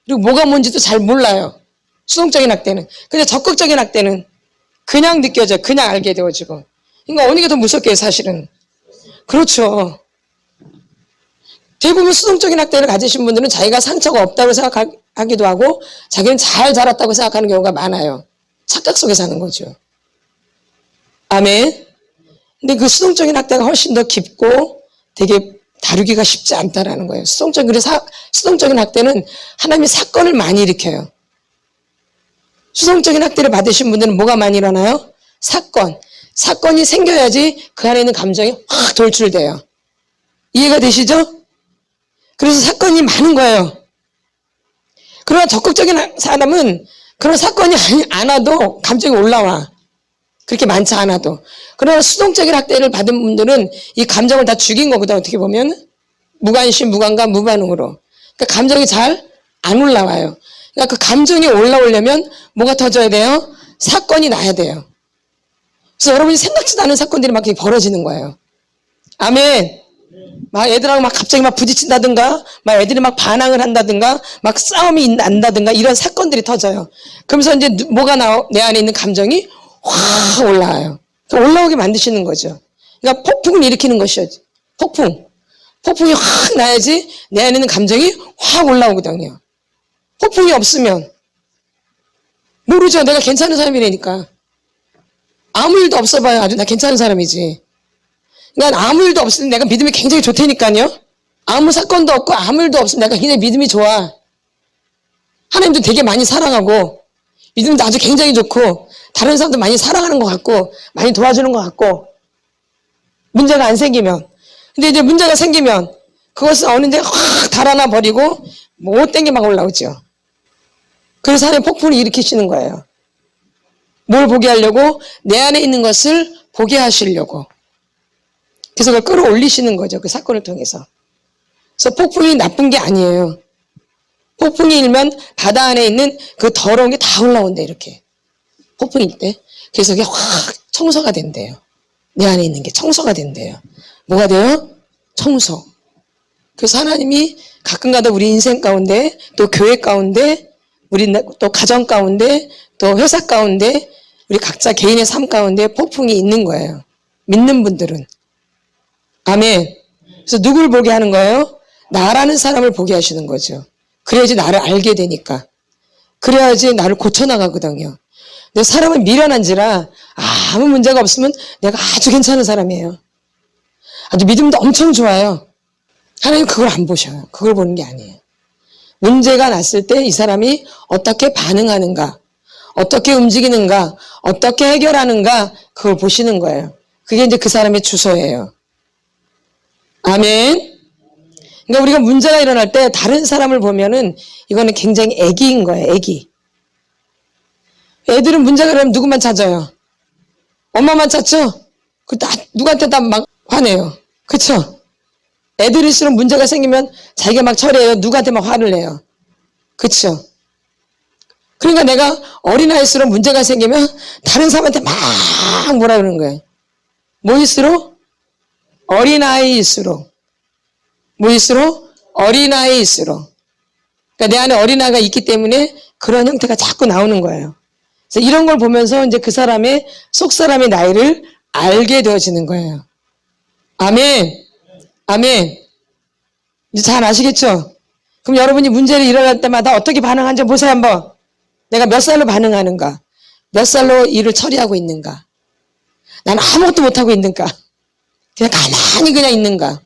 그리고 뭐가 뭔지도 잘 몰라요. 수동적인 학대는. 근데 적극적인 학대는 그냥 느껴져요. 그냥 알게 되어지고. 그러니까 어느 게 더 무섭게요, 사실은. 그렇죠. 대부분 수동적인 학대를 가지신 분들은 자기가 상처가 없다고 생각하기도 하고 자기는 잘 자랐다고 생각하는 경우가 많아요. 착각 속에 사는 거죠. 아멘. 근데 그 수동적인 학대가 훨씬 더 깊고 되게 다루기가 쉽지 않다라는 거예요. 수동적인 학대는 하나님이 사건을 많이 일으켜요. 수동적인 학대를 받으신 분들은 뭐가 많이 일어나요? 사건이 생겨야지 그 안에 있는 감정이 확 돌출돼요. 이해가 되시죠? 그래서 사건이 많은 거예요. 그러나 적극적인 사람은 그런 사건이 안 와도 감정이 올라와. 그렇게 많지 않아도. 그러나 수동적인 학대를 받은 분들은 이 감정을 다 죽인 거거든. 어떻게 보면 무관심, 무감각, 무반응으로. 그러니까 감정이 잘 안 올라와요. 그러니까 그 감정이 올라오려면 뭐가 터져야 돼요? 사건이 나야 돼요. 그래서 여러분이 생각지도 않은 사건들이 막 벌어지는 거예요. 아멘. 막 애들하고 막 갑자기 막 부딪힌다든가, 막 애들이 막 반항을 한다든가, 막 싸움이 난다든가 이런 사건들이 터져요. 그러면서 이제 뭐가 내 안에 있는 감정이 확 올라와요. 올라오게 만드시는 거죠. 그러니까 폭풍을 일으키는 것이죠. 폭풍이 확 나야지 내 안에 있는 감정이 확 올라오거든요. 폭풍이 없으면 모르죠. 내가 괜찮은 사람이라니까. 아무 일도 없어봐야 아주 나 괜찮은 사람이지. 그러니까 아무 일도 없으면 내가 믿음이 굉장히 좋다니까요. 아무 사건도 없고 아무 일도 없으면 내가 굉장히 믿음이 좋아. 하나님도 되게 많이 사랑하고 믿음도 아주 굉장히 좋고 다른 사람도 많이 사랑하는 것 같고 많이 도와주는 것 같고 문제가 안 생기면. 근데 이제 문제가 생기면 그것을 어느 데 확 달아나 버리고 못된 게 막 올라오죠. 그래서 하나님 폭풍을 일으키시는 거예요. 뭘 보게 하려고? 내 안에 있는 것을 보게 하시려고. 그래서 그걸 끌어올리시는 거죠. 그 사건을 통해서. 그래서 폭풍이 나쁜 게 아니에요. 폭풍이 일면 바다 안에 있는 그 더러운 게 다 올라온대, 이렇게. 폭풍일 때. 그래서 그게 확 청소가 된대요. 내 안에 있는 게 청소가 된대요. 뭐가 돼요? 청소. 그래서 하나님이 가끔가다 우리 인생 가운데, 또 교회 가운데, 우리 또 가정 가운데, 또 회사 가운데, 우리 각자 개인의 삶 가운데 폭풍이 있는 거예요. 믿는 분들은. 아멘. 그래서 누굴 보게 하는 거예요? 나라는 사람을 보게 하시는 거죠. 그래야지 나를 알게 되니까. 그래야지 나를 고쳐나가거든요. 근데 사람은 미련한지라 아무 문제가 없으면 내가 아주 괜찮은 사람이에요. 아주 믿음도 엄청 좋아요. 하나님 그걸 안 보셔요. 그걸 보는 게 아니에요. 문제가 났을 때 이 사람이 어떻게 반응하는가, 어떻게 움직이는가, 어떻게 해결하는가, 그걸 보시는 거예요. 그게 이제 그 사람의 주소예요. 아멘. 그러니까 우리가 문제가 일어날 때 다른 사람을 보면은 이거는 굉장히 애기인 거예요. 애기. 애들은 문제가 일어나면 누구만 찾아요? 엄마만 찾죠? 누구한테 다 막 화내요. 그쵸? 애들일수록 문제가 생기면 자기가 막 처리해요. 누구한테 막 화를 내요. 그쵸? 그러니까 내가 어린아이일수록 문제가 생기면 다른 사람한테 막 뭐라 그러는 거예요. 뭐일수록? 어린아이일수록. 뭐일수록? 어린아이일수록. 그러니까 내 안에 어린아이가 있기 때문에 그런 형태가 자꾸 나오는 거예요. 그래서 이런 걸 보면서 이제 그 사람의 속사람의 나이를 알게 되어지는 거예요. 아멘. 아멘. 이제 잘 아시겠죠? 그럼 여러분이 문제를 일어날 때마다 어떻게 반응하는지 보세요 한번. 내가 몇 살로 반응하는가? 몇 살로 일을 처리하고 있는가? 난 아무것도 못하고 있는가? 그냥 가만히 그냥 있는가?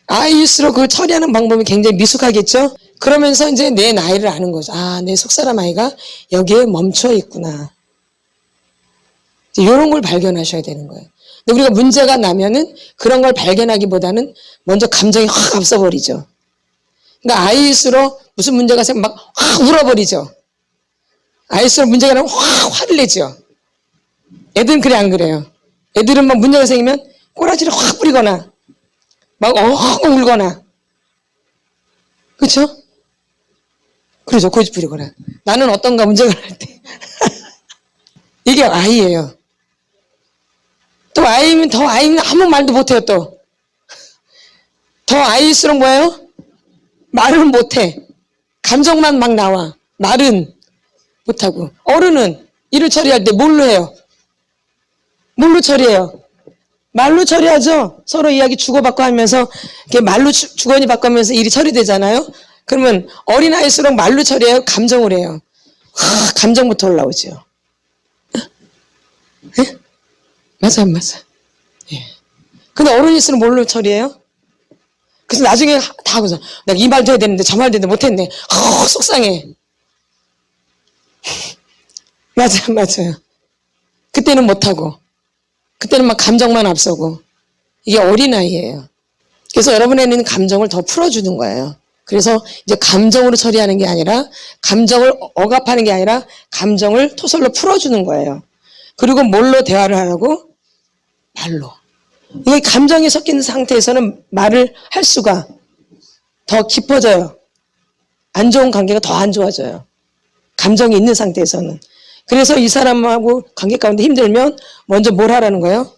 아이일수록 그걸 처리하는 방법이 굉장히 미숙하겠죠? 그러면서 이제 내 나이를 아는 거죠. 아, 내 속사람 아이가 여기에 멈춰 있구나. 이런 걸 발견하셔야 되는 거예요. 근데 우리가 문제가 나면은 그런 걸 발견하기보다는 먼저 감정이 확 앞서버리죠. 그러니까 아이일수록 무슨 문제가 생기면 막 확 울어버리죠. 아이일수록 문제가 나면 확 화를 내죠. 애들은 그래 안 그래요? 애들은 막 문제가 생기면 꼬라지를 확 부리거나 막 엉엉 울거나 그렇죠? 그러죠. 고집 부리거나. 나는 어떤가 문제가 날 때 이게 아이예요. 또 아이면 더 아이는 아무 말도 못해요. 또 더 아이일수록 뭐예요? 말은 못해. 감정만 막 나와. 말은 못하고. 어른은 일을 처리할 때 뭘로 해요? 뭘로 처리해요? 말로 처리하죠. 서로 이야기 주고받고 하면서 이렇게 말로 주거니 받고 하면서 일이 처리되잖아요. 그러면 어린아이일수록 말로 처리해요? 감정을 해요? 감정부터 올라오죠. 예? 맞아, 안 맞아? 예. 근데 어른일수록 뭘로 처리해요? 그래서 나중에 다 하고서 내가 이 말도 해야 되는데 저 말도 해야 되는데 못했네. 속상해. 맞아, 맞아요. 그때는 못하고 그때는 막 감정만 앞서고 이게 어린아이예요. 그래서 여러분에는 감정을 더 풀어주는 거예요. 그래서 이제 감정으로 처리하는 게 아니라 감정을 억압하는 게 아니라 감정을 토설로 풀어주는 거예요. 그리고 뭘로 대화를 하라고? 말로. 이게 감정이 섞인 상태에서는 말을 할 수가 더 깊어져요. 안 좋은 관계가 더 안 좋아져요. 감정이 있는 상태에서는. 그래서 이 사람하고 관계 가운데 힘들면 먼저 뭘 하라는 거예요?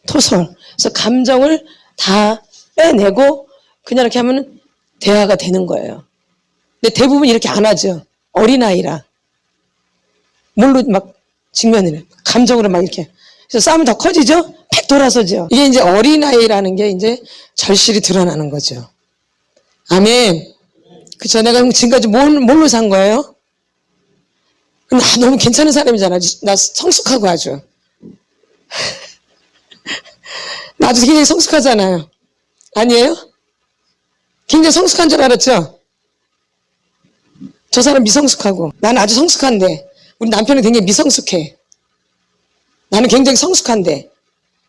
토설. 그래서 감정을 다 빼내고 그냥 이렇게 하면 대화가 되는 거예요. 근데 대부분 이렇게 안 하죠. 어린아이라. 뭘로 막 직면을 해요. 감정으로 막 이렇게. 그래서 싸움이 더 커지죠? 팩 돌아서죠. 이게 이제 어린아이라는 게 이제 절실히 드러나는 거죠. 아멘. 그쵸. 내가 지금까지 뭘로 산 거예요? 나 너무 괜찮은 사람이잖아. 나 성숙하고 아주. 나 아주 굉장히 성숙하잖아요. 아니에요? 굉장히 성숙한 줄 알았죠? 저 사람 미성숙하고 나는 아주 성숙한데 우리 남편은 굉장히 미성숙해. 나는 굉장히 성숙한데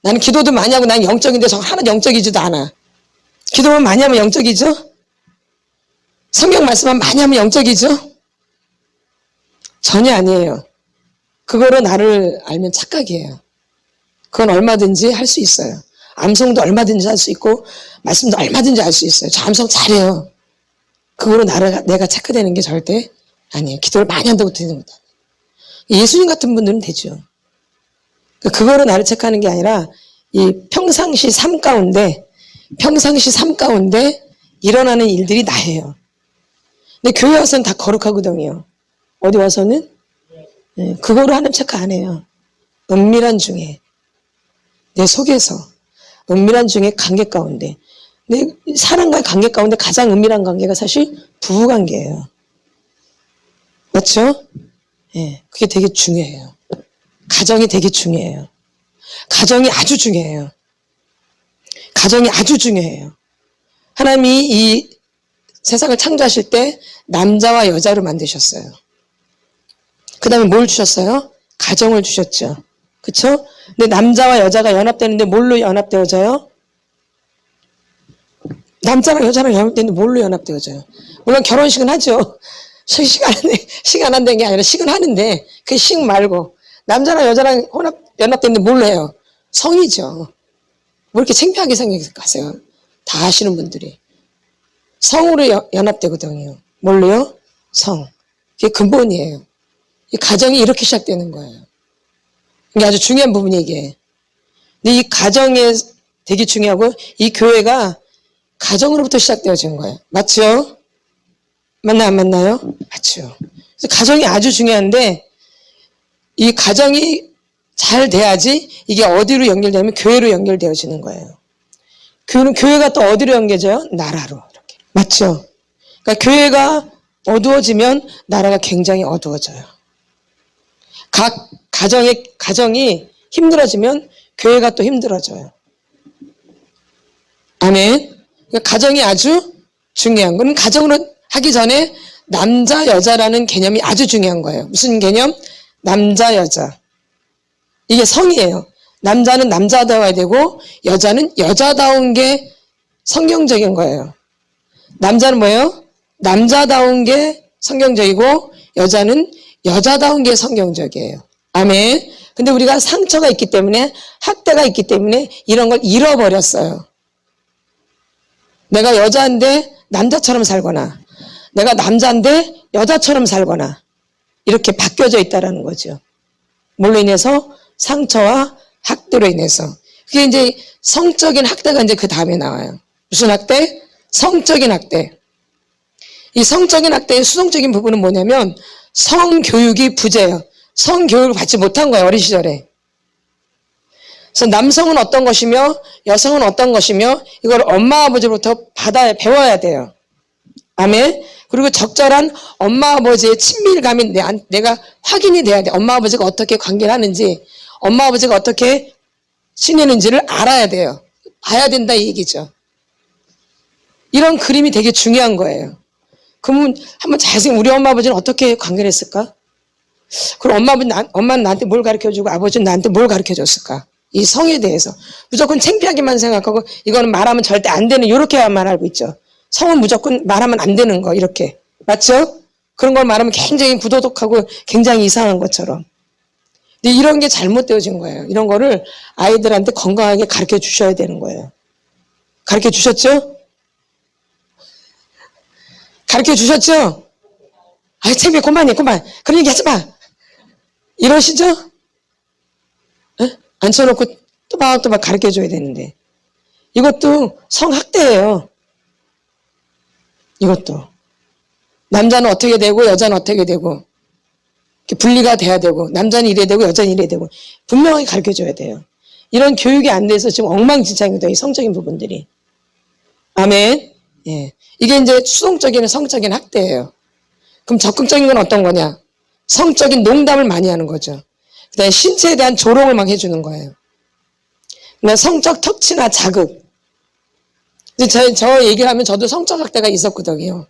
나는 기도도 많이 하고 난 영적인데 저 하나도 영적이지도 않아. 기도만 많이 하면 영적이죠? 성경 말씀만 많이 하면 영적이죠? 전혀 아니에요. 그거로 나를 알면 착각이에요. 그건 얼마든지 할 수 있어요. 암송도 얼마든지 할 수 있고 말씀도 얼마든지 할 수 있어요. 저 암송 잘해요. 그거로 내가 체크되는 게 절대 아니에요. 기도를 많이 한다고 되는 것도 아니에요. 예수님 같은 분들은 되죠. 그거로 나를 체크하는 게 아니라 이 평상시 삶 가운데 일어나는 일들이 나예요. 근데 교회 와서는 다 거룩하거든요. 어디 와서는? 네, 그거로 하나님 체크 안 해요. 은밀한 중에 내 속에서 은밀한 중에 관계 가운데 내 사람과의 관계 가운데 가장 은밀한 관계가 사실 부부 관계예요. 맞죠? 예, 그게 되게 중요해요. 가정이 되게 중요해요. 가정이 아주 중요해요. 가정이 아주 중요해요. 하나님이 이 세상을 창조하실 때 남자와 여자를 만드셨어요. 그 다음에 뭘 주셨어요? 가정을 주셨죠. 그쵸? 근데 남자와 여자가 연합되는데 뭘로 연합되어져요? 남자랑 여자랑 연합되는데 뭘로 연합되어져요? 물론 결혼식은 하죠. 시간 안 되는 게 아니라 식은 하는데 그 식 말고 남자랑 여자랑 연합되는데 뭘로 해요? 성이죠. 뭐 이렇게 창피하게 생각하세요? 다 아시는 분들이. 성으로 연합되거든요. 뭘로요? 성. 이게 근본이에요. 이 가정이 이렇게 시작되는 거예요. 이게 아주 중요한 부분이 이게. 근데 이 가정에 되게 중요하고 이 교회가 가정으로부터 시작되어진 거예요. 맞죠? 맞나 안 맞나요? 맞죠. 그래서 가정이 아주 중요한데 이 가정이 잘 돼야지 이게 어디로 연결되면 교회로 연결되어지는 거예요. 교회가 또 어디로 연결돼요? 나라로. 이렇게. 맞죠? 그러니까 교회가 어두워지면 나라가 굉장히 어두워져요. 각 가정이 힘들어지면 교회가 또 힘들어져요. 아멘. 그러니까 가정이 아주 중요한 거는 가정으로 하기 전에 남자 여자라는 개념이 아주 중요한 거예요. 무슨 개념? 남자 여자. 이게 성이에요. 남자는 남자다워야 되고 여자는 여자다운 게 성경적인 거예요. 남자는 뭐예요? 남자다운 게 성경적이고 여자는 여자다운 게 성경적이에요. 아멘. 근데 우리가 상처가 있기 때문에 학대가 있기 때문에 이런 걸 잃어버렸어요. 내가 여자인데 남자처럼 살거나 내가 남자인데 여자처럼 살거나 이렇게 바뀌어져 있다는 거죠. 뭘로 인해서? 상처와 학대로 인해서. 그게 이제 성적인 학대가 이제 그 다음에 나와요. 무슨 학대? 성적인 학대. 이 성적인 학대의 수동적인 부분은 뭐냐면 성교육이 부재예요. 성교육을 받지 못한 거예요. 어린 시절에. 그래서 남성은 어떤 것이며 여성은 어떤 것이며 이걸 엄마 아버지로부터 배워야 돼요. 아멘. 그리고 적절한 엄마 아버지의 친밀감이 내가 확인이 돼야 돼. 엄마 아버지가 어떻게 관계를 하는지 엄마 아버지가 어떻게 지내는지를 알아야 돼요. 봐야 된다 이 얘기죠. 이런 그림이 되게 중요한 거예요. 그러면 한번 잘 생각해. 우리 엄마 아버지는 어떻게 관계를 했을까? 그럼 엄마는 나한테 뭘 가르쳐주고 아버지는 나한테 뭘 가르쳐줬을까? 이 성에 대해서. 무조건 창피하게만 생각하고 이거는 말하면 절대 안 되는 이렇게만 알고 있죠. 성은 무조건 말하면 안 되는 거 이렇게. 맞죠? 그런 걸 말하면 굉장히 부도덕하고 굉장히 이상한 것처럼. 근데 이런 게 잘못되어진 거예요. 이런 거를 아이들한테 건강하게 가르쳐 주셔야 되는 거예요. 가르쳐 주셨죠? 가르쳐 주셨죠? 아이, 창피해. 그만. 그런 얘기 하지 마. 이러시죠? 에? 앉혀놓고 또박또박 가르쳐 줘야 되는데. 이것도 성학대예요. 이것도. 남자는 어떻게 되고 여자는 어떻게 되고 이렇게 분리가 돼야 되고 남자는 이래야 되고 여자는 이래야 되고 분명하게 가르쳐 줘야 돼요. 이런 교육이 안 돼서 지금 엉망진창입니다. 이 성적인 부분들이. 아멘. 예. 이게 이제 수동적인 성적인 학대예요. 그럼 적극적인 건 어떤 거냐? 성적인 농담을 많이 하는 거죠. 그다음에 신체에 대한 조롱을 막 해주는 거예요. 그다음에 성적 터치나 자극. 근데 저 얘기를 하면 저도 성적 학대가 있었거든요.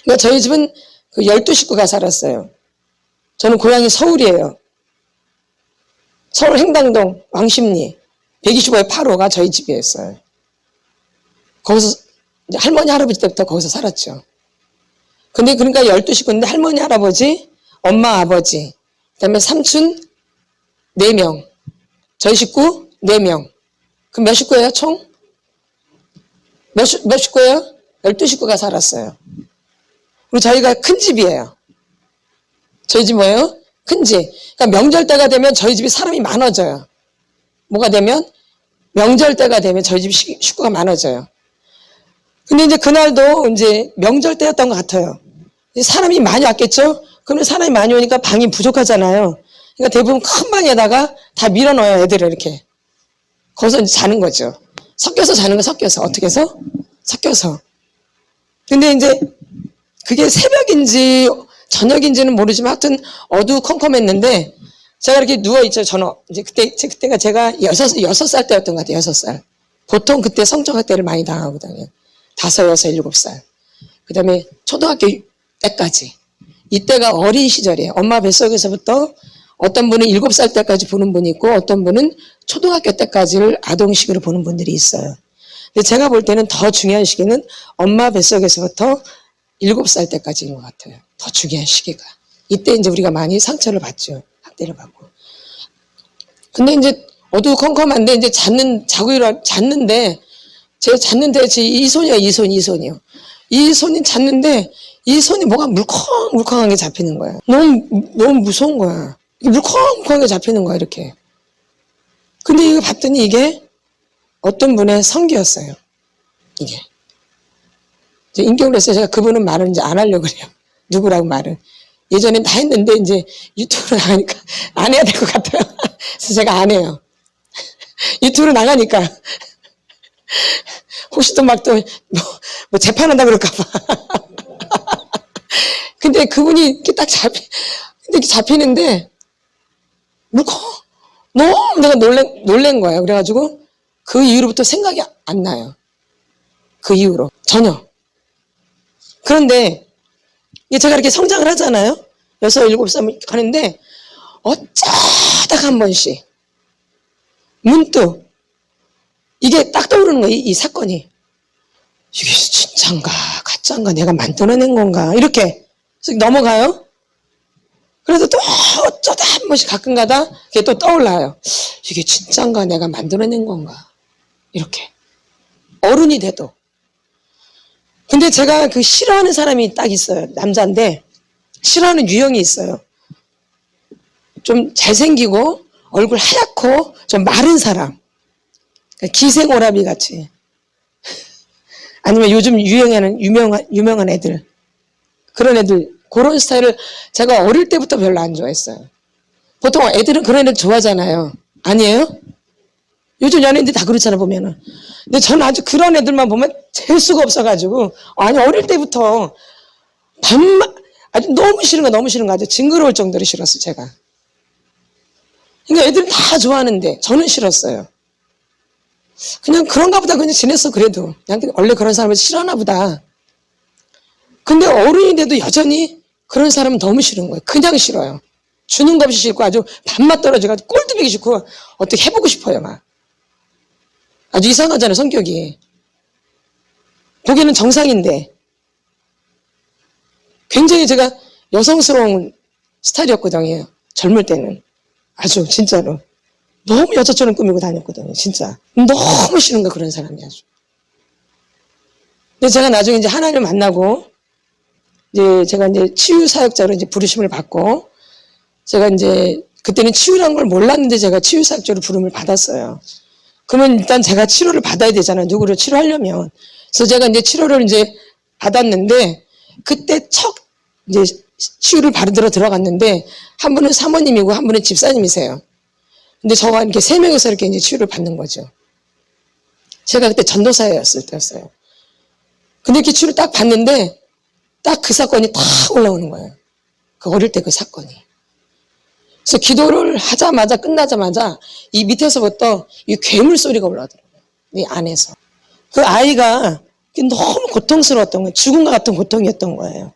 그러니까 저희 집은 그 12식구가 살았어요. 저는 고향이 서울이에요. 서울 행당동 왕십리 125의 8호가 저희 집이었어요. 거기서 할머니 할아버지 때부터 거기서 살았죠. 근데 그러니까 12식구인데 할머니 할아버지 엄마 아버지 그다음에 삼촌 4명 저희 식구 4명 그럼 몇 식구예요 총? 몇 식구예요? 12식구가 살았어요. 그리고 저희가 큰 집이에요. 저희 집 뭐예요? 큰 집. 그러니까 명절 때가 되면 저희 집이 사람이 많아져요. 뭐가 되면? 명절 때가 되면 저희 집 식구가 많아져요. 근데 이제 그날도 이제 명절 때였던 것 같아요. 사람이 많이 왔겠죠? 그러면 사람이 많이 오니까 방이 부족하잖아요. 그러니까 대부분 큰 방에다가 다 밀어 넣어요, 애들을 이렇게. 거기서 이제 자는 거죠. 섞여서 자는 거 섞여서. 어떻게 해서? 섞여서. 근데 이제 그게 새벽인지 저녁인지는 모르지만 하여튼 어두컴컴했는데 제가 이렇게 누워있죠. 저는 이제 그때가 제가 6살 때였던 것 같아요. 6살. 보통 그때 성적 학대를 많이 당하거든요. 5, 6, 7살. 그 다음에 초등학교 때까지. 이때가 어린 시절이에요. 엄마 뱃속에서부터 어떤 분은 7살 때까지 보는 분이 있고 어떤 분은 초등학교 때까지를 아동식으로 보는 분들이 있어요. 근데 제가 볼 때는 더 중요한 시기는 엄마 뱃속에서부터 7살 때까지인 것 같아요. 더 중요한 시기가. 이때 이제 우리가 많이 상처를 받죠. 학대를 받고. 근데 이제 어두컴컴한데 이제 잤는데 제가 잤는데 제 이손이요. 이 손이 잤는데 이 손이 뭐가 물컹물컹하게 잡히는 거야. 너무 무서운 거야. 물컹물컹하게 잡히는 거야 이렇게. 근데 이거 봤더니 이게 어떤 분의 성기였어요. 이게. 인격을 했어요. 제가 그분은 말을 이제 안 하려고 그래요. 누구라고 말을. 예전엔 다 했는데 이제 유튜브로 나가니까 안 해야 될 것 같아요. 그래서 제가 안 해요. 유튜브로 나가니까 혹시 또 막 또 뭐 재판한다 그럴까봐. 근데 그분이 이렇게 딱 잡히는데 너무 내가 놀란 거예요. 그래가지고 그 이후로부터 생각이 안 나요. 그 이후로 전혀. 그런데 제가 이렇게 성장을 하잖아요. 6, 7살 가는데 어쩌다가 한 번씩 문득 이게 딱 떠오르는 거예요. 이 사건이. 이게 진짜인가 가짜인가 내가 만들어낸 건가 이렇게 넘어가요. 그래서 또 어쩌다 한 번씩 가끔 가다 그게 또 떠올라요. 이게 진짜인가 내가 만들어낸 건가 이렇게. 어른이 돼도. 근데 제가 그 싫어하는 사람이 딱 있어요. 남자인데 싫어하는 유형이 있어요. 좀 잘생기고 얼굴 하얗고 좀 마른 사람. 기생오라비 같이. 아니면 요즘 유행하는 유명한 애들. 그런 애들. 그런 스타일을 제가 어릴 때부터 별로 안 좋아했어요. 보통 애들은 그런 애들 좋아하잖아요. 아니에요? 요즘 연예인들 다 그렇잖아 보면은. 근데 저는 아주 그런 애들만 보면 될 수가 없어가지고 아니 어릴 때부터 아주 너무 싫은 거 아주 징그러울 정도로 싫었어 제가. 그러니까 애들은 다 좋아하는데 저는 싫었어요. 그냥 그런가 보다 그냥 지냈어 그래도. 그냥 원래 그런 사람을 싫어하나 보다. 근데 어른이 돼도 여전히 그런 사람은 너무 싫은 거예요. 그냥 싫어요. 주는 거 없이 싫고 아주 밥맛 떨어져가지고 꼴도 보기 싫고 어떻게 해보고 싶어요 막. 아주 이상하잖아요 성격이. 보기에는 정상인데 굉장히 제가 여성스러운 스타일이었거든요. 젊을 때는. 아주 진짜로. 너무 여자처럼 꾸미고 다녔거든요. 진짜. 너무 싫은 거 그런 사람이 아주. 근데 제가 나중에 이제 하나님을 만나고 이제 제가 이제 치유사역자로 이제 부르심을 받고 제가 이제 그때는 치유라는 걸 몰랐는데 제가 치유사역자로 부름을 받았어요. 그러면 일단 제가 치료를 받아야 되잖아요. 누구를 치료하려면. 그래서 제가 이제 치료를 이제 받았는데 그때 첫 이제 치유를 받으러 들어갔는데 한 분은 사모님이고 한 분은 집사님이세요. 근데 저와 이렇게 3명이서 이렇게 이제 치유를 받는 거죠. 제가 그때 전도사였을 때였어요. 근데 이렇게 치유를 딱 받는데 딱 그 사건이 딱 올라오는 거예요. 그 어릴 때 그 사건이. 그래서 기도를 하자마자 끝나자마자 이 밑에서부터 이 괴물 소리가 올라오더라고요. 이 안에서. 그 아이가 너무 고통스러웠던 거예요. 죽음과 같은 고통이었던 거예요.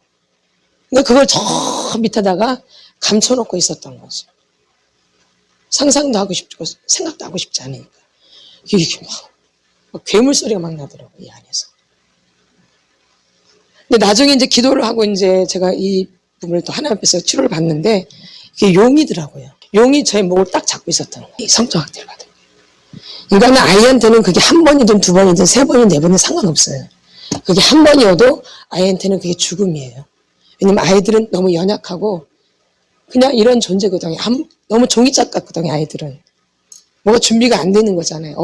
근데 그걸 저 밑에다가 감춰놓고 있었던 거죠. 상상도 하고 싶고 생각도 하고 싶지 않으니까. 이게 막 괴물 소리가 막 나더라고요, 이 안에서. 근데 나중에 이제 기도를 하고 이제 제가 이 부분을 또 하나님 앞에서 치료를 받는데 이게 용이더라고요. 용이 저의 목을 딱 잡고 있었던 거예요. 이 성적 학대를 받은 거예요. 인간은 아이한테는 그게 한 번이든 두 번이든 세 번이든 네 번이든 상관없어요. 그게 한 번이어도 아이한테는 그게 죽음이에요. 왜냐면 아이들은 너무 연약하고 그냥 이런 존재거든요. 너무 종이짝 같거든요, 아이들은. 뭐가 준비가 안 되는 거잖아요.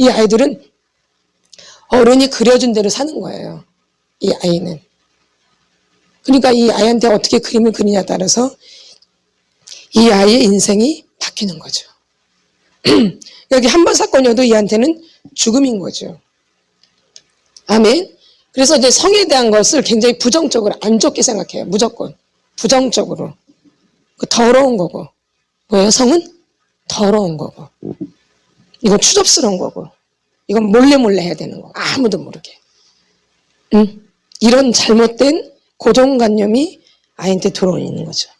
이 아이들은 어른이 그려준 대로 사는 거예요. 이 아이는. 그러니까 이 아이한테 어떻게 그림을 그리냐에 따라서 이 아이의 인생이 바뀌는 거죠. 여기 한 번 사건이어도 이한테는 죽음인 거죠. 아멘. 그래서 이제 성에 대한 것을 굉장히 부정적으로 안 좋게 생각해요. 무조건. 부정적으로. 그 더러운 거고. 뭐예요? 성은? 더러운 거고. 이건 추접스러운 거고. 이건 몰래 해야 되는 거고. 아무도 모르게. 이런 잘못된 고정관념이 아이한테 들어와 있는 거죠.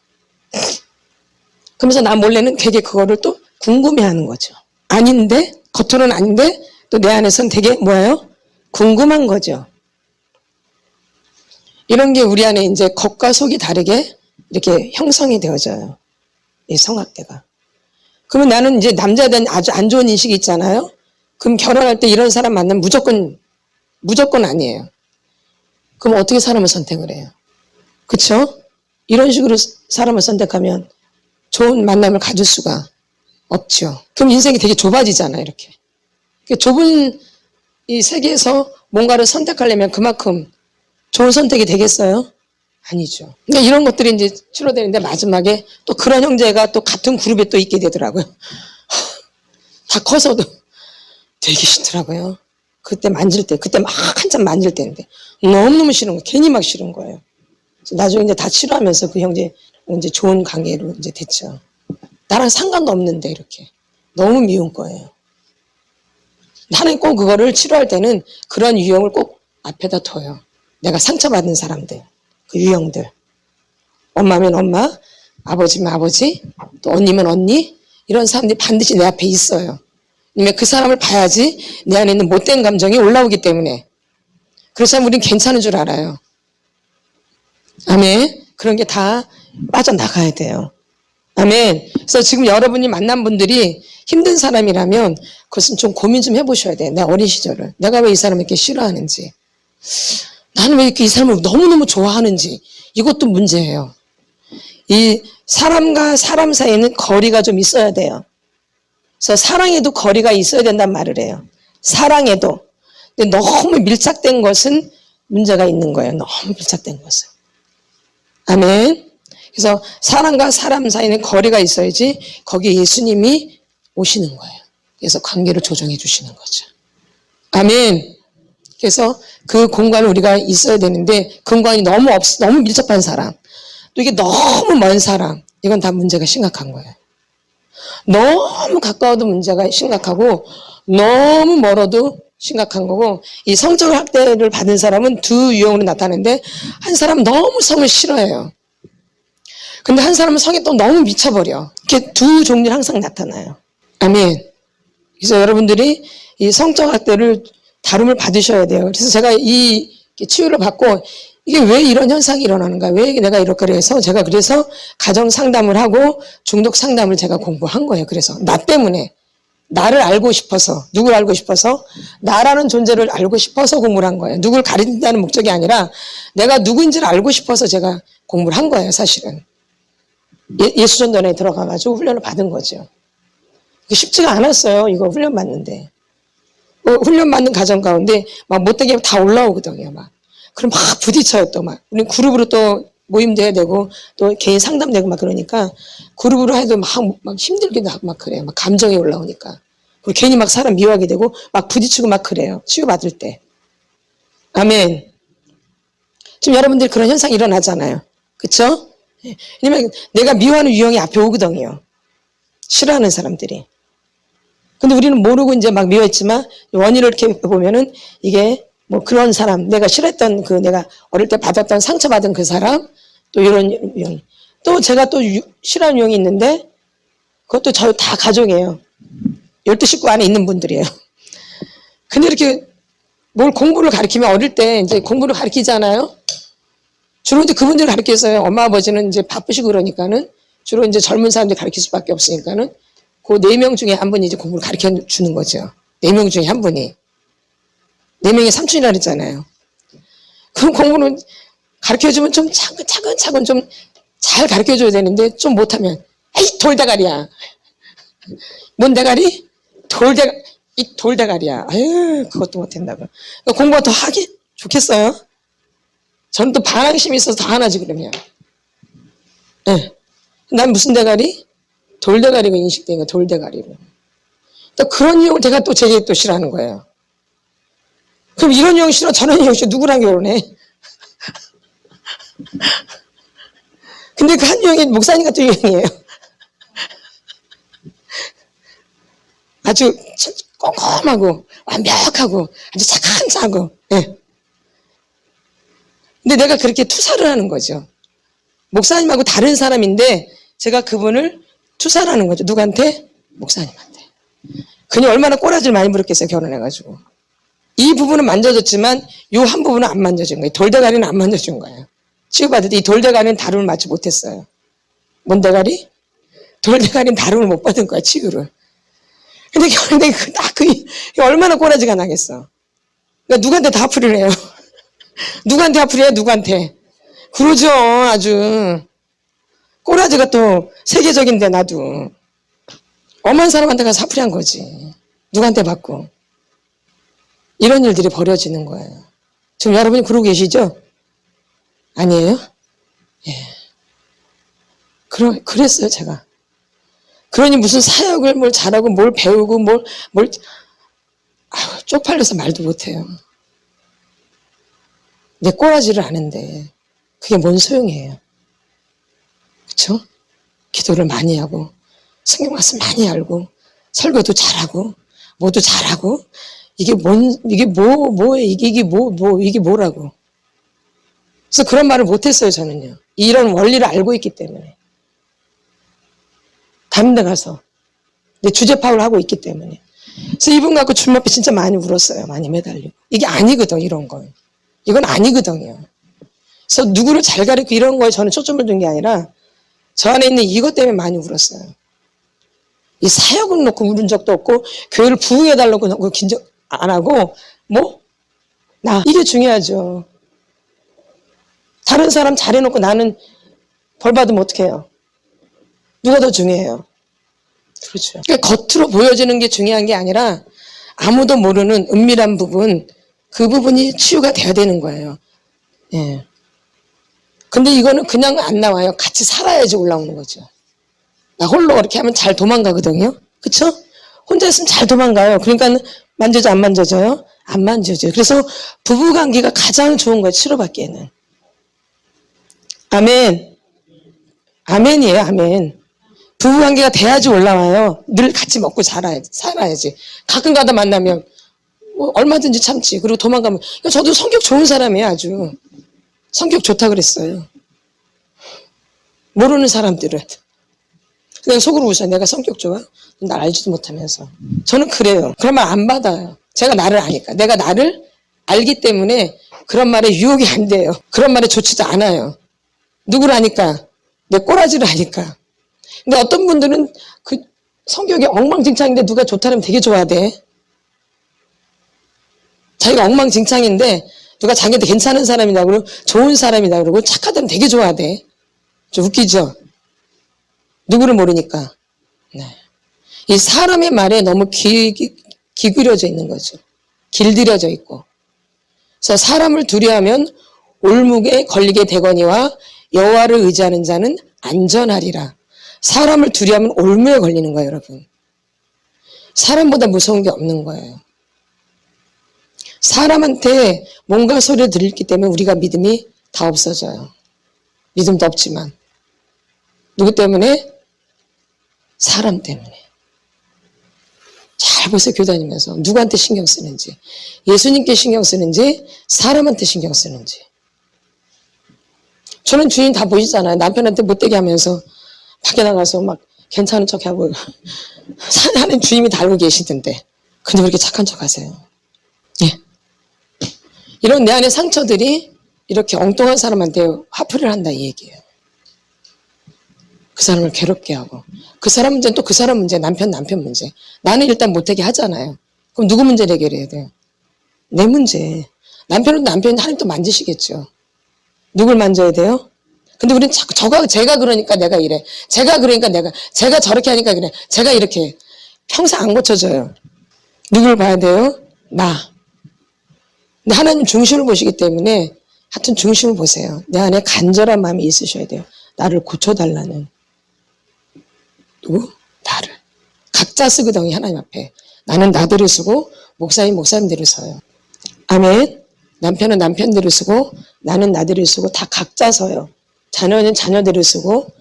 그러면서 나 몰래는 되게 그거를 또 궁금해하는 거죠. 아닌데, 겉으로는 아닌데, 또 내 안에서는 되게 뭐예요? 궁금한 거죠. 이런 게 우리 안에 이제 겉과 속이 다르게 이렇게 형성이 되어져요. 이 성학대가. 그러면 나는 이제 남자에 대한 아주 안 좋은 인식이 있잖아요. 그럼 결혼할 때 이런 사람 만나면 무조건 아니에요. 그럼 어떻게 사람을 선택을 해요? 그쵸? 이런 식으로 사람을 선택하면 좋은 만남을 가질 수가 없죠. 그럼 인생이 되게 좁아지잖아요, 이렇게. 좁은 이 세계에서 뭔가를 선택하려면 그만큼 좋은 선택이 되겠어요? 아니죠. 그러니까 이런 것들이 이제 치료되는데 마지막에 또 그런 형제가 또 같은 그룹에 또 있게 되더라고요. 다 커서도 되게 싫더라고요. 그때 막 한참 만질 때인데 너무너무 싫은 거예요. 괜히 막 싫은 거예요. 나중에 이제 다 치료하면서 그 형제 이제 좋은 관계로 이제 됐죠. 나랑 상관도 없는데 이렇게 너무 미운 거예요. 나는 꼭 그거를 치료할 때는 그런 유형을 꼭 앞에다 둬요. 내가 상처받은 사람들, 그 유형들. 엄마면 엄마, 아버지면 아버지, 또 언니면 언니, 이런 사람들이 반드시 내 앞에 있어요. 왜냐면 그 사람을 봐야지 내 안에 있는 못된 감정이 올라오기 때문에. 그래서 우리는 괜찮은 줄 알아요. 아멘. 그런 게 다 빠져나가야 돼요. 아멘. 그래서 지금 여러분이 만난 분들이 힘든 사람이라면 그것은 좀 고민 좀 해보셔야 돼요. 내 어린 시절을. 내가 왜 이 사람을 이렇게 싫어하는지. 나는 왜 이렇게 이 사람을 너무너무 좋아하는지. 이것도 문제예요. 이 사람과 사람 사이에는 거리가 좀 있어야 돼요. 그래서 사랑에도 거리가 있어야 된단 말을 해요. 사랑에도. 근데 너무 밀착된 것은 문제가 있는 거예요. 너무 밀착된 것은. 아멘. 그래서 사람과 사람 사이에는 거리가 있어야지 거기에 예수님이 오시는 거예요. 그래서 관계를 조정해 주시는 거죠. 아멘. 그래서 그 공간을 우리가 있어야 되는데 그 공간이 너무 밀접한 사람, 또 이게 너무 먼 사람, 이건 다 문제가 심각한 거예요. 너무 가까워도 문제가 심각하고 너무 멀어도 심각한 거고, 이 성적 학대를 받은 사람은 두 유형으로 나타나는데 한 사람은 너무 성을 싫어해요. 근데 한 사람은 성에 또 너무 미쳐버려. 이렇게 두 종류는 항상 나타나요. 아멘. 그래서 여러분들이 이 성적 학대를 다룸을 받으셔야 돼요. 그래서 제가 이 치유를 받고 이게 왜 이런 현상이 일어나는가, 왜 내가 이렇게 해서 제가 그래서 가정 상담을 하고 중독 상담을 제가 공부한 거예요. 그래서 나 때문에, 나를 알고 싶어서, 누굴 알고 싶어서, 나라는 존재를 알고 싶어서 공부를 한 거예요. 누굴 가린다는 목적이 아니라 내가 누구인지를 알고 싶어서 제가 공부를 한 거예요, 사실은. 예수전단에 들어가가지고 훈련을 받은 거죠. 쉽지가 않았어요, 이거 훈련 받는데. 훈련 받는 과정 가운데 막 못되게 다 올라오거든요, 막. 그럼 막 부딪혀요, 또 막. 우리 그룹으로 또 모임도 해야 되고, 또 개인 상담되고 막 그러니까, 그룹으로 해도 막 힘들기도 하고 막 그래요. 막 감정이 올라오니까. 그리고 괜히 막 사람 미워하게 되고, 막 부딪히고 막 그래요. 치유받을 때. 아멘. 지금 여러분들 그런 현상이 일어나잖아요. 그쵸? 왜냐면 내가 미워하는 유형이 앞에 오거든요. 싫어하는 사람들이. 근데 우리는 모르고 이제 막 미워했지만 원인을 이렇게 보면은 이게 뭐 그런 사람, 내가 싫어했던 그 내가 어릴 때 받았던 상처받은 그 사람, 또 이런 유형. 또 제가 또 싫어하는 유형이 있는데 그것도 저 다 가족이에요. 12식구 안에 있는 분들이에요. 근데 이렇게 뭘 공부를 가르치면 어릴 때 이제 공부를 가르치잖아요. 주로 이제 그분들 가르쳤어요. 엄마 아버지는 이제 바쁘시고 그러니까는 주로 이제 젊은 사람들 가르칠 수밖에 없으니까는 그 4명 중에 한 분이 이제 공부를 가르쳐 주는 거죠. 4명 중에 한 분이. 4명이 삼촌이라 그랬잖아요. 그럼 공부는 가르쳐 주면 좀 차근차근 좀 잘 가르쳐 줘야 되는데 좀 못하면 아이 돌대가리야. 뭔 대가리? 이 돌대가리야. 아유 그것도 못한다고. 그러니까 공부가 더 하기 좋겠어요. 저는 또 반항심이 있어서 더 안 하지 그러면. 네. 난 무슨 대가리? 돌대가리가 인식되니까 돌대가리로. 또 그런 유형을 제가 또 제게 또 싫어하는 거예요. 그럼 이런 유형 싫어 저런 유형 싫어 누구랑 결혼해? 근데 그 한 유형이 목사님 같은 유형이에요. 아주 꼼꼼하고 완벽하고 아주 착한 사고. 네. 근데 내가 그렇게 투사를 하는 거죠. 목사님하고 다른 사람인데 제가 그분을 투사를 하는 거죠. 누구한테? 목사님한테. 그녀 얼마나 꼬라지를 많이 부렸겠어요. 결혼해가지고. 이 부분은 만져줬지만 요 한 부분은 안 만져준 거예요. 돌대가리는 안 만져준 거예요. 치유받을 때 이 돌대가리는 다rum을 맞지 못했어요. 뭔 대가리? 돌대가리는 다rum을 못 받은 거야. 치유를. 근데 결국에 얼마나 꼬라지가 나겠어. 그러니까 누구한테 다 아프리를 해요. 누구한테 아프리해요? 누구한테. 그러죠. 아주. 꼬라지가 또 세계적인데 나도. 엄한 사람한테 가서 아프리한 거지. 누구한테 받고. 이런 일들이 벌어지는 거예요. 지금 여러분이 그러고 계시죠? 아니에요? 예. 그랬어요, 제가. 그러니 무슨 사역을 뭘 잘하고 뭘 배우고 쪽팔려서 말도 못해요. 내 꼬라지를 아는데 그게 뭔 소용이에요. 그쵸? 기도를 많이 하고 성경 말씀 많이 알고 설교도 잘하고 뭐도 잘하고 이게 뭐라고. 그래서 그런 말을 못했어요, 저는요. 이런 원리를 알고 있기 때문에. 다른 데 가서. 내 주제 파악을 하고 있기 때문에. 그래서 이분 갖고 주님 앞에 진짜 많이 울었어요. 많이 매달리고. 이게 아니거든, 이런 건. 이건 아니거든요. 그래서 누구를 잘 가르치고 이런 거에 저는 초점을 둔 게 아니라 저 안에 있는 이것 때문에 많이 울었어요. 이 사역을 놓고 울은 적도 없고 교회를 부흥해달라고 긴장 안 하고 이게 중요하죠. 다른 사람 잘해놓고 나는 벌 받으면 어떡해요? 누가 더 중요해요? 그렇죠. 그러니까 겉으로 보여지는 게 중요한 게 아니라 아무도 모르는 은밀한 부분, 그 부분이 치유가 돼야 되는 거예요. 예. 근데 이거는 그냥 안 나와요. 같이 살아야지 올라오는 거죠. 나 홀로 그렇게 하면 잘 도망가거든요. 그쵸? 혼자 있으면 잘 도망가요. 그러니까 만져져 안 만져져요? 안 만져져요. 그래서 부부관계가 가장 좋은 거예요. 치료받기에는. 아멘. 아멘이에요. 아멘. 부부관계가 돼야지 올라와요. 늘 같이 먹고 살아야지. 가끔 가다 만나면 얼마든지 참지. 그리고 도망가면. 저도 성격 좋은 사람이에요. 아주. 성격 좋다 그랬어요. 모르는 사람들은. 그냥 속으로 웃어요. 내가 성격 좋아? 날 알지도 못하면서. 저는 그래요. 그런 말 안 받아요. 제가 나를 아니까. 내가 나를 알기 때문에 그런 말에 유혹이 안 돼요. 그런 말에 좋지도 않아요. 누구를 아니까? 내 꼬라지를 아니까. 근데 어떤 분들은 그 성격이 엉망진창인데 누가 좋다면 되게 좋아하대. 자기가 엉망진창인데 누가 자기한테 괜찮은 사람이다 그러고 좋은 사람이다 그러고 착하다면 되게 좋아하대. 좀 웃기죠? 누구를 모르니까. 네. 이 사람의 말에 너무 기울여져 있는 거죠. 길들여져 있고. 그래서 사람을 두려워하면 올무게 걸리게 되거니와 여호와를 의지하는 자는 안전하리라. 사람을 두려워하면 올무에 걸리는 거예요, 여러분. 사람보다 무서운 게 없는 거예요. 사람한테 뭔가 소리를 들었기 때문에 우리가 믿음이 다 없어져요. 믿음도 없지만. 누구 때문에? 사람 때문에. 해보세요. 교회 다니면서 누구한테 신경 쓰는지, 예수님께 신경 쓰는지, 사람한테 신경 쓰는지. 저는 주인 다 보이잖아요. 남편한테 못되게 하면서 밖에 나가서 막 괜찮은 척하고 하는 주임이 다 알고 계시던데, 근데 왜 이렇게 착한 척하세요? 예. 이런 내 안의 상처들이 이렇게 엉뚱한 사람한테 화풀이를 한다 이 얘기예요. 그 사람을 괴롭게 하고, 그 사람 문제는 또 그 사람 문제, 남편 문제. 나는 일단 못되게 하잖아요. 그럼 누구 문제를 해결해야 돼요? 내 문제. 남편은 하나님 또 만지시겠죠. 누굴 만져야 돼요? 근데 우리는 자꾸 제가 그러니까 내가 이래. 제가 그러니까 제가 저렇게 하니까 그래. 제가 이렇게 평생 안 고쳐져요. 누굴 봐야 돼요? 나. 근데 하나님 중심을 보시기 때문에 하여튼 중심을 보세요. 내 안에 간절한 마음이 있으셔야 돼요. 나를 고쳐달라는. 누구? 나를. 각자 쓰거든요. 하나님 앞에. 나는 나대로 쓰고 목사님대로 서요. 아멘. 남편은 남편대로 쓰고 나는 나대로 쓰고 다 각자 서요. 자녀는 자녀대로 쓰고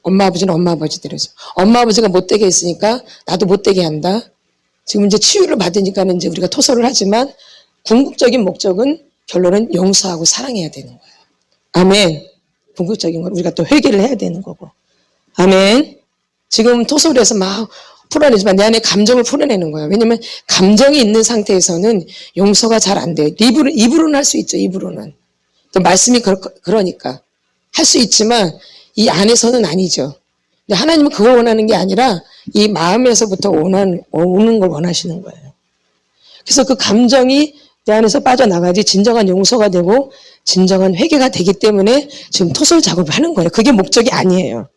엄마 아버지는 엄마 아버지대로 쓰고, 엄마 아버지가 못되게 했으니까 나도 못되게 한다. 지금 이제 치유를 받으니까는 이제 우리가 토설을 하지만 궁극적인 목적은 결론은 용서하고 사랑해야 되는 거예요. 아멘. 궁극적인 건 우리가 또 회개를 해야 되는 거고. 아멘. 지금 토설에서 막 풀어내지만 내 안에 감정을 풀어내는 거예요. 왜냐면 감정이 있는 상태에서는 용서가 잘 안 돼요. 입으로는 할 수 있죠. 입으로는. 또 말씀이 그러니까 할 수 있지만 이 안에서는 아니죠. 근데 하나님은 그걸 원하는 게 아니라 이 마음에서부터 오는 걸 원하시는 거예요. 그래서 그 감정이 내 안에서 빠져나가지 진정한 용서가 되고 진정한 회개가 되기 때문에 지금 토설 작업을 하는 거예요. 그게 목적이 아니에요.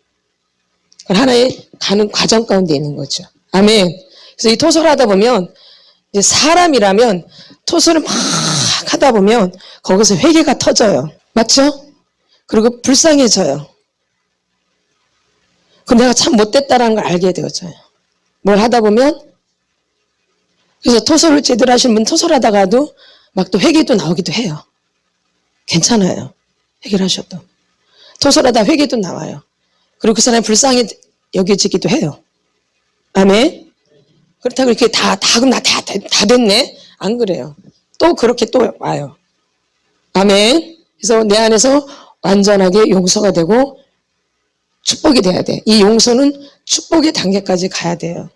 하나의 가는 과정 가운데 있는 거죠. 아멘. 그래서 이 토설을 하다 보면 이제 사람이라면 토설을 막 하다 보면 거기서 회개가 터져요. 맞죠? 그리고 불쌍해져요. 그럼 내가 참 못됐다라는 걸 알게 되어져요. 뭘 하다 보면. 그래서 토설을 제대로 하시는 분 토설하다가도 막 또 회개도 나오기도 해요. 괜찮아요. 해결하셔도. 토설하다 회개도 나와요. 그리고 그 사람이 불쌍히 여겨지기도 해요. 아멘. 그렇다고 이렇게 그럼 나 다 됐네? 안 그래요. 또 그렇게 또 와요. 아멘. 그래서 내 안에서 완전하게 용서가 되고 축복이 돼야 돼. 이 용서는 축복의 단계까지 가야 돼요.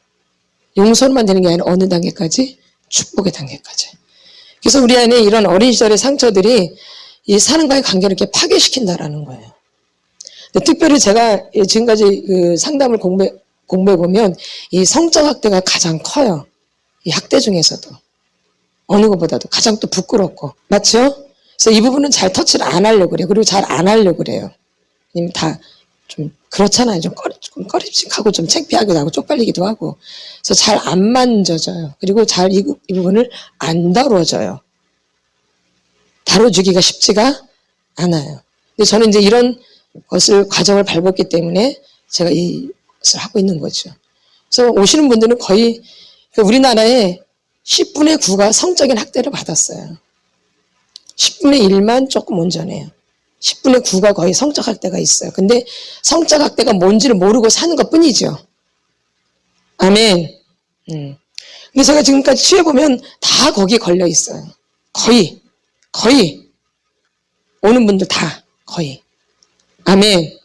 용서만 되는 게 아니라 어느 단계까지? 축복의 단계까지. 그래서 우리 안에 이런 어린 시절의 상처들이 이 사람과의 관계를 이렇게 파괴시킨다라는 거예요. 특별히 제가 지금까지 그 상담을 공부해 보면 이 성적 학대가 가장 커요. 이 학대 중에서도 어느 것보다도 가장 또 부끄럽고, 맞죠? 그래서 이 부분은 잘 터치를 안 하려고 그래요. 그리고 잘 안 하려고 그래요. 왜냐면 다 좀 그렇잖아요. 좀 꺼림칙하고 좀 창피하기도 하고 쪽팔리기도 하고. 그래서 잘 안 만져져요. 그리고 잘 이 부분을 안 다뤄져요. 다뤄주기가 쉽지가 않아요. 근데 저는 이제 이런 과정을 밟았기 때문에 제가 이것을 하고 있는 거죠. 그래서 오시는 분들은 거의 우리나라에 10분의 9가 성적인 학대를 받았어요. 10분의 1만 조금 온전해요. 10분의 9가 거의 성적 학대가 있어요. 근데 성적 학대가 뭔지를 모르고 사는 것 뿐이죠. 아멘. 근데 제가 지금까지 취해보면 다 거기에 걸려 있어요. 거의. 오는 분들 다 거의. 아멘.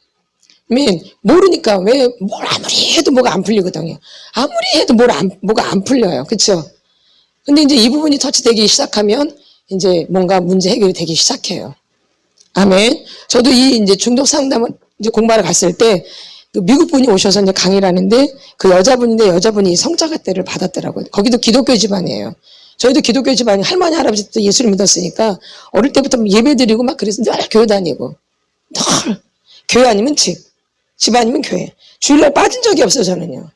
모르니까 뭘 아무리 해도 뭐가 안 풀리거든요. 아무리 해도 뭐가 안 풀려요. 그렇죠? 근데 이제 이 부분이 터치되기 시작하면 이제 뭔가 문제 해결이 되기 시작해요. 아멘. 저도 이제 중독 상담을 이제 공부하러 갔을 때 그 미국 분이 오셔서 이제 강의를 하는데 그 여자분이 성적 학대를 받았더라고요. 거기도 기독교 집안이에요. 저희도 기독교 집안이 할머니 할아버지도 예수를 믿었으니까 어릴 때부터 예배 드리고 막 그래서 늘 교회 다니고 늘 교회 아니면 집 아니면 교회. 주일날 빠진 적이 없어요. 저는요.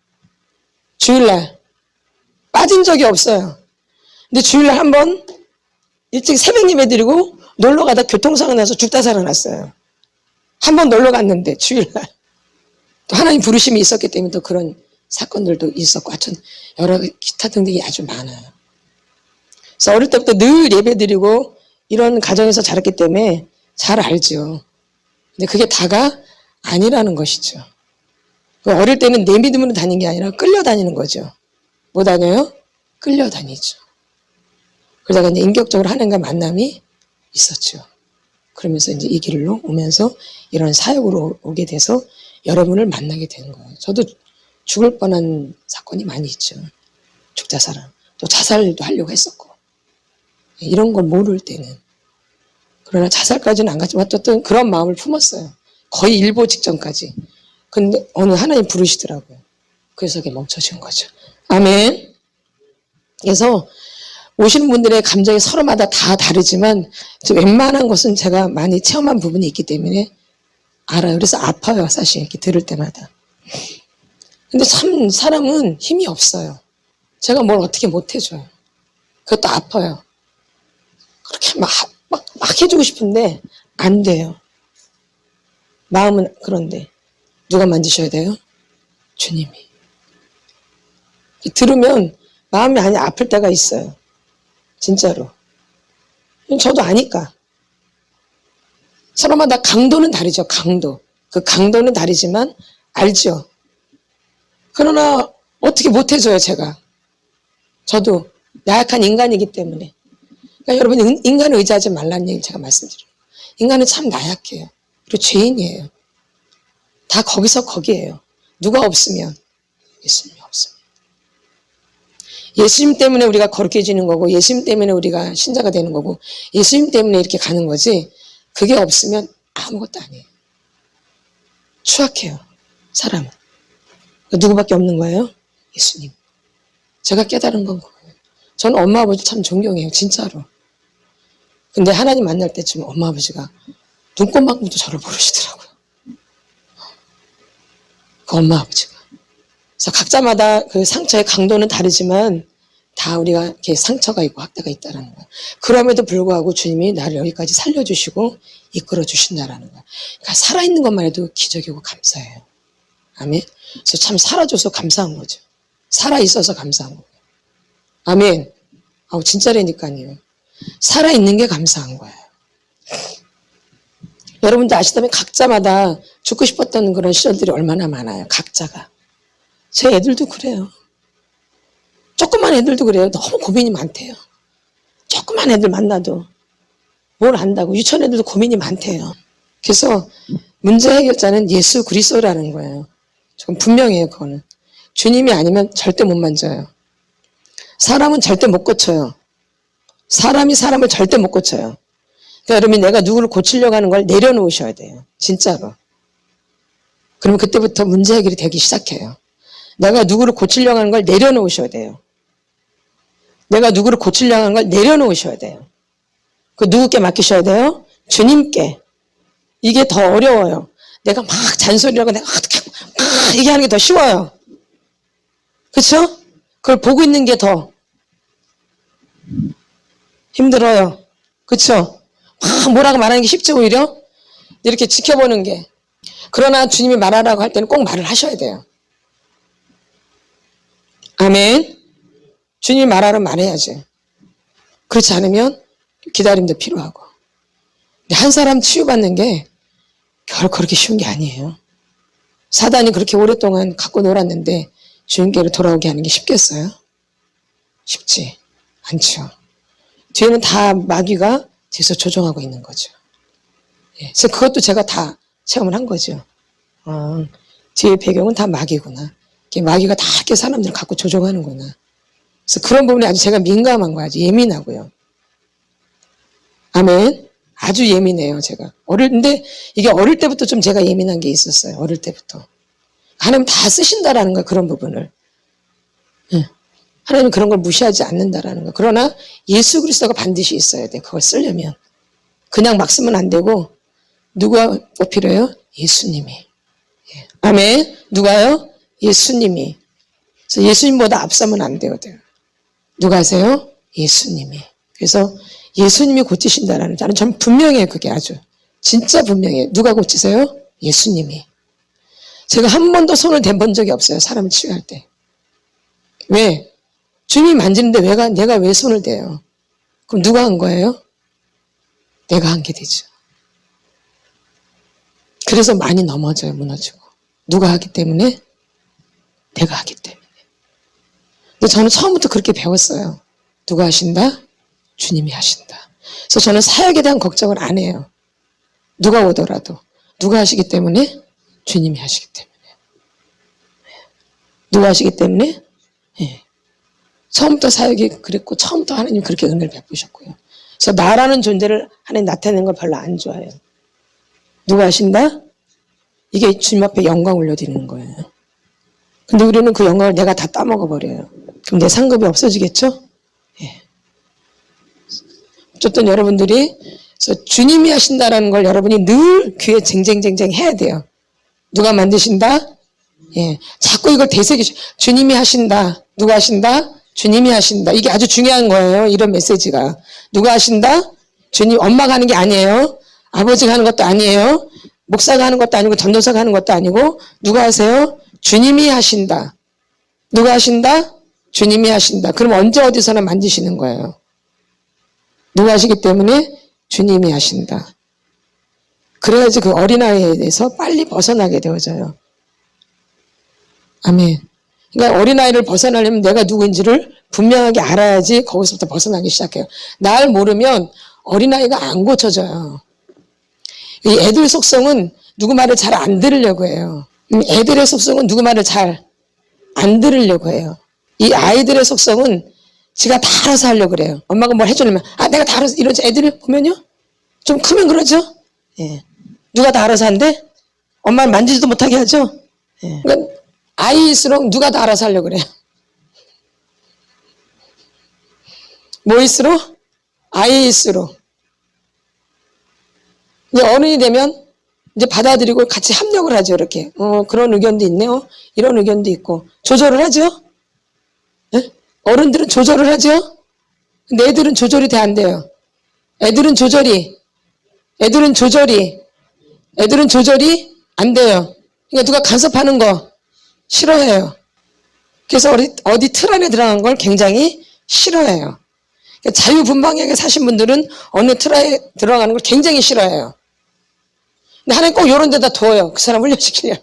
주일날 빠진 적이 없어요. 근데 주일날 한번 일찍 새벽 예배 드리고 놀러 가다 교통사고 나서 죽다 살아났어요. 한번 놀러 갔는데 주일날. 또 하나님 부르심이 있었기 때문에 또 그런 사건들도 있었고 하여튼 여러 기타 등등이 아주 많아요. 그래서 어릴 때부터 늘 예배 드리고 이런 가정에서 자랐기 때문에 잘 알죠. 근데 그게 다가 아니라는 것이죠. 어릴 때는 내 믿음으로 다니는 게 아니라 끌려다니는 거죠. 뭐 다녀요? 끌려다니죠. 그러다가 이제 인격적으로 하나님과 만남이 있었죠. 그러면서 이제 이 길로 오면서 이런 사역으로 오게 돼서 여러분을 만나게 되는 거예요. 저도 죽을 뻔한 사건이 많이 있죠. 죽자살은. 또 자살도 하려고 했었고. 이런 걸 모를 때는. 그러나 자살까지는 안 갔지만 어떤 그런 마음을 품었어요. 거의 일보 직전까지. 근데 어느 하나님 부르시더라고요. 그래서 그게 멈춰진 거죠. 아멘. 그래서 오시는 분들의 감정이 서로마다 다 다르지만 웬만한 것은 제가 많이 체험한 부분이 있기 때문에 알아요. 그래서 아파요, 사실 이렇게 들을 때마다. 근데 참 사람은 힘이 없어요. 제가 뭘 어떻게 못 해줘요. 그것도 아파요. 그렇게 막 해주고 싶은데 안 돼요. 마음은 그런데 누가 만지셔야 돼요? 주님이. 들으면 마음이 아플 때가 있어요. 진짜로. 저도 아니까. 서로마다 강도는 다르죠. 강도. 그 강도는 다르지만 알죠. 그러나 어떻게 못해줘요, 제가. 저도 나약한 인간이기 때문에. 그러니까 여러분, 인간을 의지하지 말라는 얘기를 제가 말씀드려요. 인간은 참 나약해요. 그리고 죄인이에요. 다 거기서 거기에요. 누가 없으면 예수님이 없으면. 예수님 때문에 우리가 거룩해지는 거고, 예수님 때문에 우리가 신자가 되는 거고, 예수님 때문에 이렇게 가는 거지, 그게 없으면 아무것도 아니에요. 추악해요, 사람은. 누구밖에 없는 거예요? 예수님. 제가 깨달은 건 그거예요. 저는 엄마 아버지 참 존경해요, 진짜로. 근데 하나님 만날 때쯤 엄마 아버지가 눈꽃만큼도 저를 모르시더라고요. 그 엄마 아버지가. 그래서 각자마다 그 상처의 강도는 다르지만 다 우리가 이렇게 상처가 있고 학대가 있다는 거예요. 그럼에도 불구하고 주님이 나를 여기까지 살려주시고 이끌어 주신다라는 거예요. 그러니까 살아있는 것만 해도 기적이고 감사해요. 아멘. 그래서 참 살아줘서 감사한 거죠. 살아있어서 감사한 거예요. 아멘. 아우 진짜라니까요. 살아있는 게 감사한 거예요. 여러분도 아시다시피 각자마다 죽고 싶었던 그런 시절들이 얼마나 많아요. 각자가. 제 애들도 그래요. 조그만 애들도 그래요. 너무 고민이 많대요. 조그만 애들 만나도 뭘 안다고. 유치원 애들도 고민이 많대요. 그래서 문제 해결자는 예수 그리스도라는 거예요. 조금 분명해요. 그거는. 주님이 아니면 절대 못 만져요. 사람은 절대 못 고쳐요. 사람이 사람을 절대 못 고쳐요. 그러니까 여러분이 내가 누구를 고치려고 하는 걸 내려놓으셔야 돼요. 진짜로. 그러면 그때부터 문제 해결이 되기 시작해요. 내가 누구를 고치려고 하는 걸 내려놓으셔야 돼요. 내가 누구를 고치려고 하는 걸 내려놓으셔야 돼요. 그 누구께 맡기셔야 돼요? 주님께. 이게 더 어려워요. 내가 막 잔소리하고 내가 어떻게 막 얘기하는 게 더 쉬워요. 그렇죠? 그걸 보고 있는 게 더 힘들어요. 그렇죠? 막 뭐라고 말하는 게 쉽지 오히려? 이렇게 지켜보는 게. 그러나 주님이 말하라고 할 때는 꼭 말을 하셔야 돼요. 아멘. 주님이 말하라면 말해야지. 그렇지 않으면 기다림도 필요하고. 근데 한 사람 치유받는 게 결코 그렇게 쉬운 게 아니에요. 사단이 그렇게 오랫동안 갖고 놀았는데 주님께로 돌아오게 하는 게 쉽겠어요? 쉽지 않죠. 뒤에는 다 마귀가 뒤에서 조종하고 있는 거죠. 그래서 그것도 제가 다 체험을 한 거죠. 뒤에 배경은 다 마귀구나. 마귀가 다 이렇게 사람들을 갖고 조종하는구나. 그래서 그런 부분에 아주 제가 민감한 거예요. 아주 예민하고요. 아멘. 아주 예민해요, 제가. 근데 이게 어릴 때부터 좀 제가 예민한 게 있었어요. 어릴 때부터. 하나님 다 쓰신다라는 거, 그런 부분을. 하나님 그런 걸 무시하지 않는다라는 거. 그러나 예수 그리스도가 반드시 있어야 돼. 그걸 쓰려면. 그냥 막 쓰면 안 되고, 누가 꼭 필요해요? 예수님이. 아멘. 누가요? 예수님이. 그래서 예수님보다 앞서면 안 되거든요. 누가 하세요? 예수님이. 그래서 예수님이 고치신다라는 저는 참 분명해요. 그게 아주. 진짜 분명해요. 누가 고치세요? 예수님이. 제가 한 번도 손을 댄 적이 없어요. 사람 치유할 때. 왜? 주님이 만지는데 내가 왜 손을 대요? 그럼 누가 한 거예요? 내가 한 게 되죠. 그래서 많이 넘어져요. 무너지고. 누가 하기 때문에? 내가 하기 때문에. 근데 저는 처음부터 그렇게 배웠어요. 누가 하신다? 주님이 하신다. 그래서 저는 사역에 대한 걱정을 안 해요. 누가 오더라도. 누가 하시기 때문에? 주님이 하시기 때문에. 누가 하시기 때문에? 예. 처음부터 사역이 그랬고 처음부터 하나님 그렇게 은혜를 베푸셨고요. 그래서 나라는 존재를 하나님 나타내는 걸 별로 안 좋아해요. 누가 하신다? 이게 주님 앞에 영광 올려드리는 거예요. 근데 우리는 그 영광을 내가 다 따먹어버려요. 그럼 내 상급이 없어지겠죠? 예. 어쨌든 여러분들이 주님이 하신다라는 걸 여러분이 늘 귀에 쟁쟁쟁쟁 해야 돼요. 누가 만드신다? 예. 자꾸 이걸 되새기죠. 주님이 하신다. 누가 하신다? 주님이 하신다. 이게 아주 중요한 거예요. 이런 메시지가. 누가 하신다? 주님, 엄마가 하는 게 아니에요. 아버지가 하는 것도 아니에요. 목사가 하는 것도 아니고 전도사가 하는 것도 아니고 누가 하세요? 주님이 하신다. 누가 하신다? 주님이 하신다. 그럼 언제 어디서나 만드시는 거예요. 누가 하시기 때문에 주님이 하신다. 그래야지 그 어린아이에 대해서 빨리 벗어나게 되어져요. 아멘. 그러니까 어린아이를 벗어나려면 내가 누구인지를 분명하게 알아야지 거기서부터 벗어나기 시작해요. 날 모르면 어린아이가 안 고쳐져요. 이 애들 속성은 누구 말을 잘 안 들으려고 해요. 애들의 속성은 누구 말을 잘 안 들으려고 해요. 이 아이들의 속성은 지가 다 알아서 하려고 그래요. 엄마가 뭘 해주려면 내가 다 알아서 이러지. 애들을 보면요 좀 크면 그러죠. 예. 누가 다 알아서 한대? 엄마는 만지지도 못하게 하죠. 예. 그러니까 아이일수록 누가 다 알아서 하려고 그래요. 뭐일수록? 아이일수록. 이제 어른이 되면 이제 받아들이고 같이 합력을 하죠. 이렇게. 그런 의견도 있네요. 이런 의견도 있고. 조절을 하죠. 네? 어른들은 조절을 하죠. 근데 애들은 조절이 돼 안 돼요. 애들은 조절이 안 돼요. 그러니까 누가 간섭하는 거 싫어해요. 그래서 어디 틀 안에 들어간 걸 굉장히 싫어해요. 그러니까 자유분방하게 사신 분들은 어느 틀 안에 들어가는 걸 굉장히 싫어해요. 근데 하나님 꼭 이런 데다 둬요. 그 사람 훈련시키려면.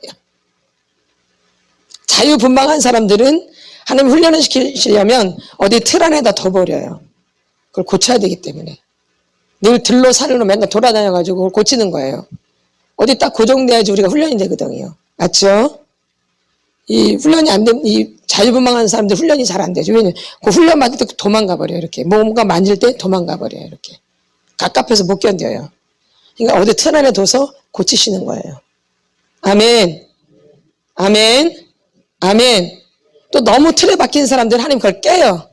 자유분방한 사람들은 하나님 훈련을 시키려면 어디 틀 안에다 둬버려요. 그걸 고쳐야 되기 때문에. 늘 들로 산으로 맨날 돌아다녀가지고 그걸 고치는 거예요. 어디 딱 고정돼야지 우리가 훈련이 되거든요. 맞죠? 이 훈련이 안 되면, 이 자유분방한 사람들 훈련이 잘 안 되죠. 왜냐면 그 훈련 받을 때 도망가 버려요. 이렇게. 뭔가 만질 때 도망가 버려요. 이렇게. 갑갑해서 못 견뎌요. 그러니까 어디 틀 안에 둬서 고치시는 거예요. 아멘. 아멘. 아멘. 또 너무 틀에 박힌 사람들 하나님 그걸 깨요.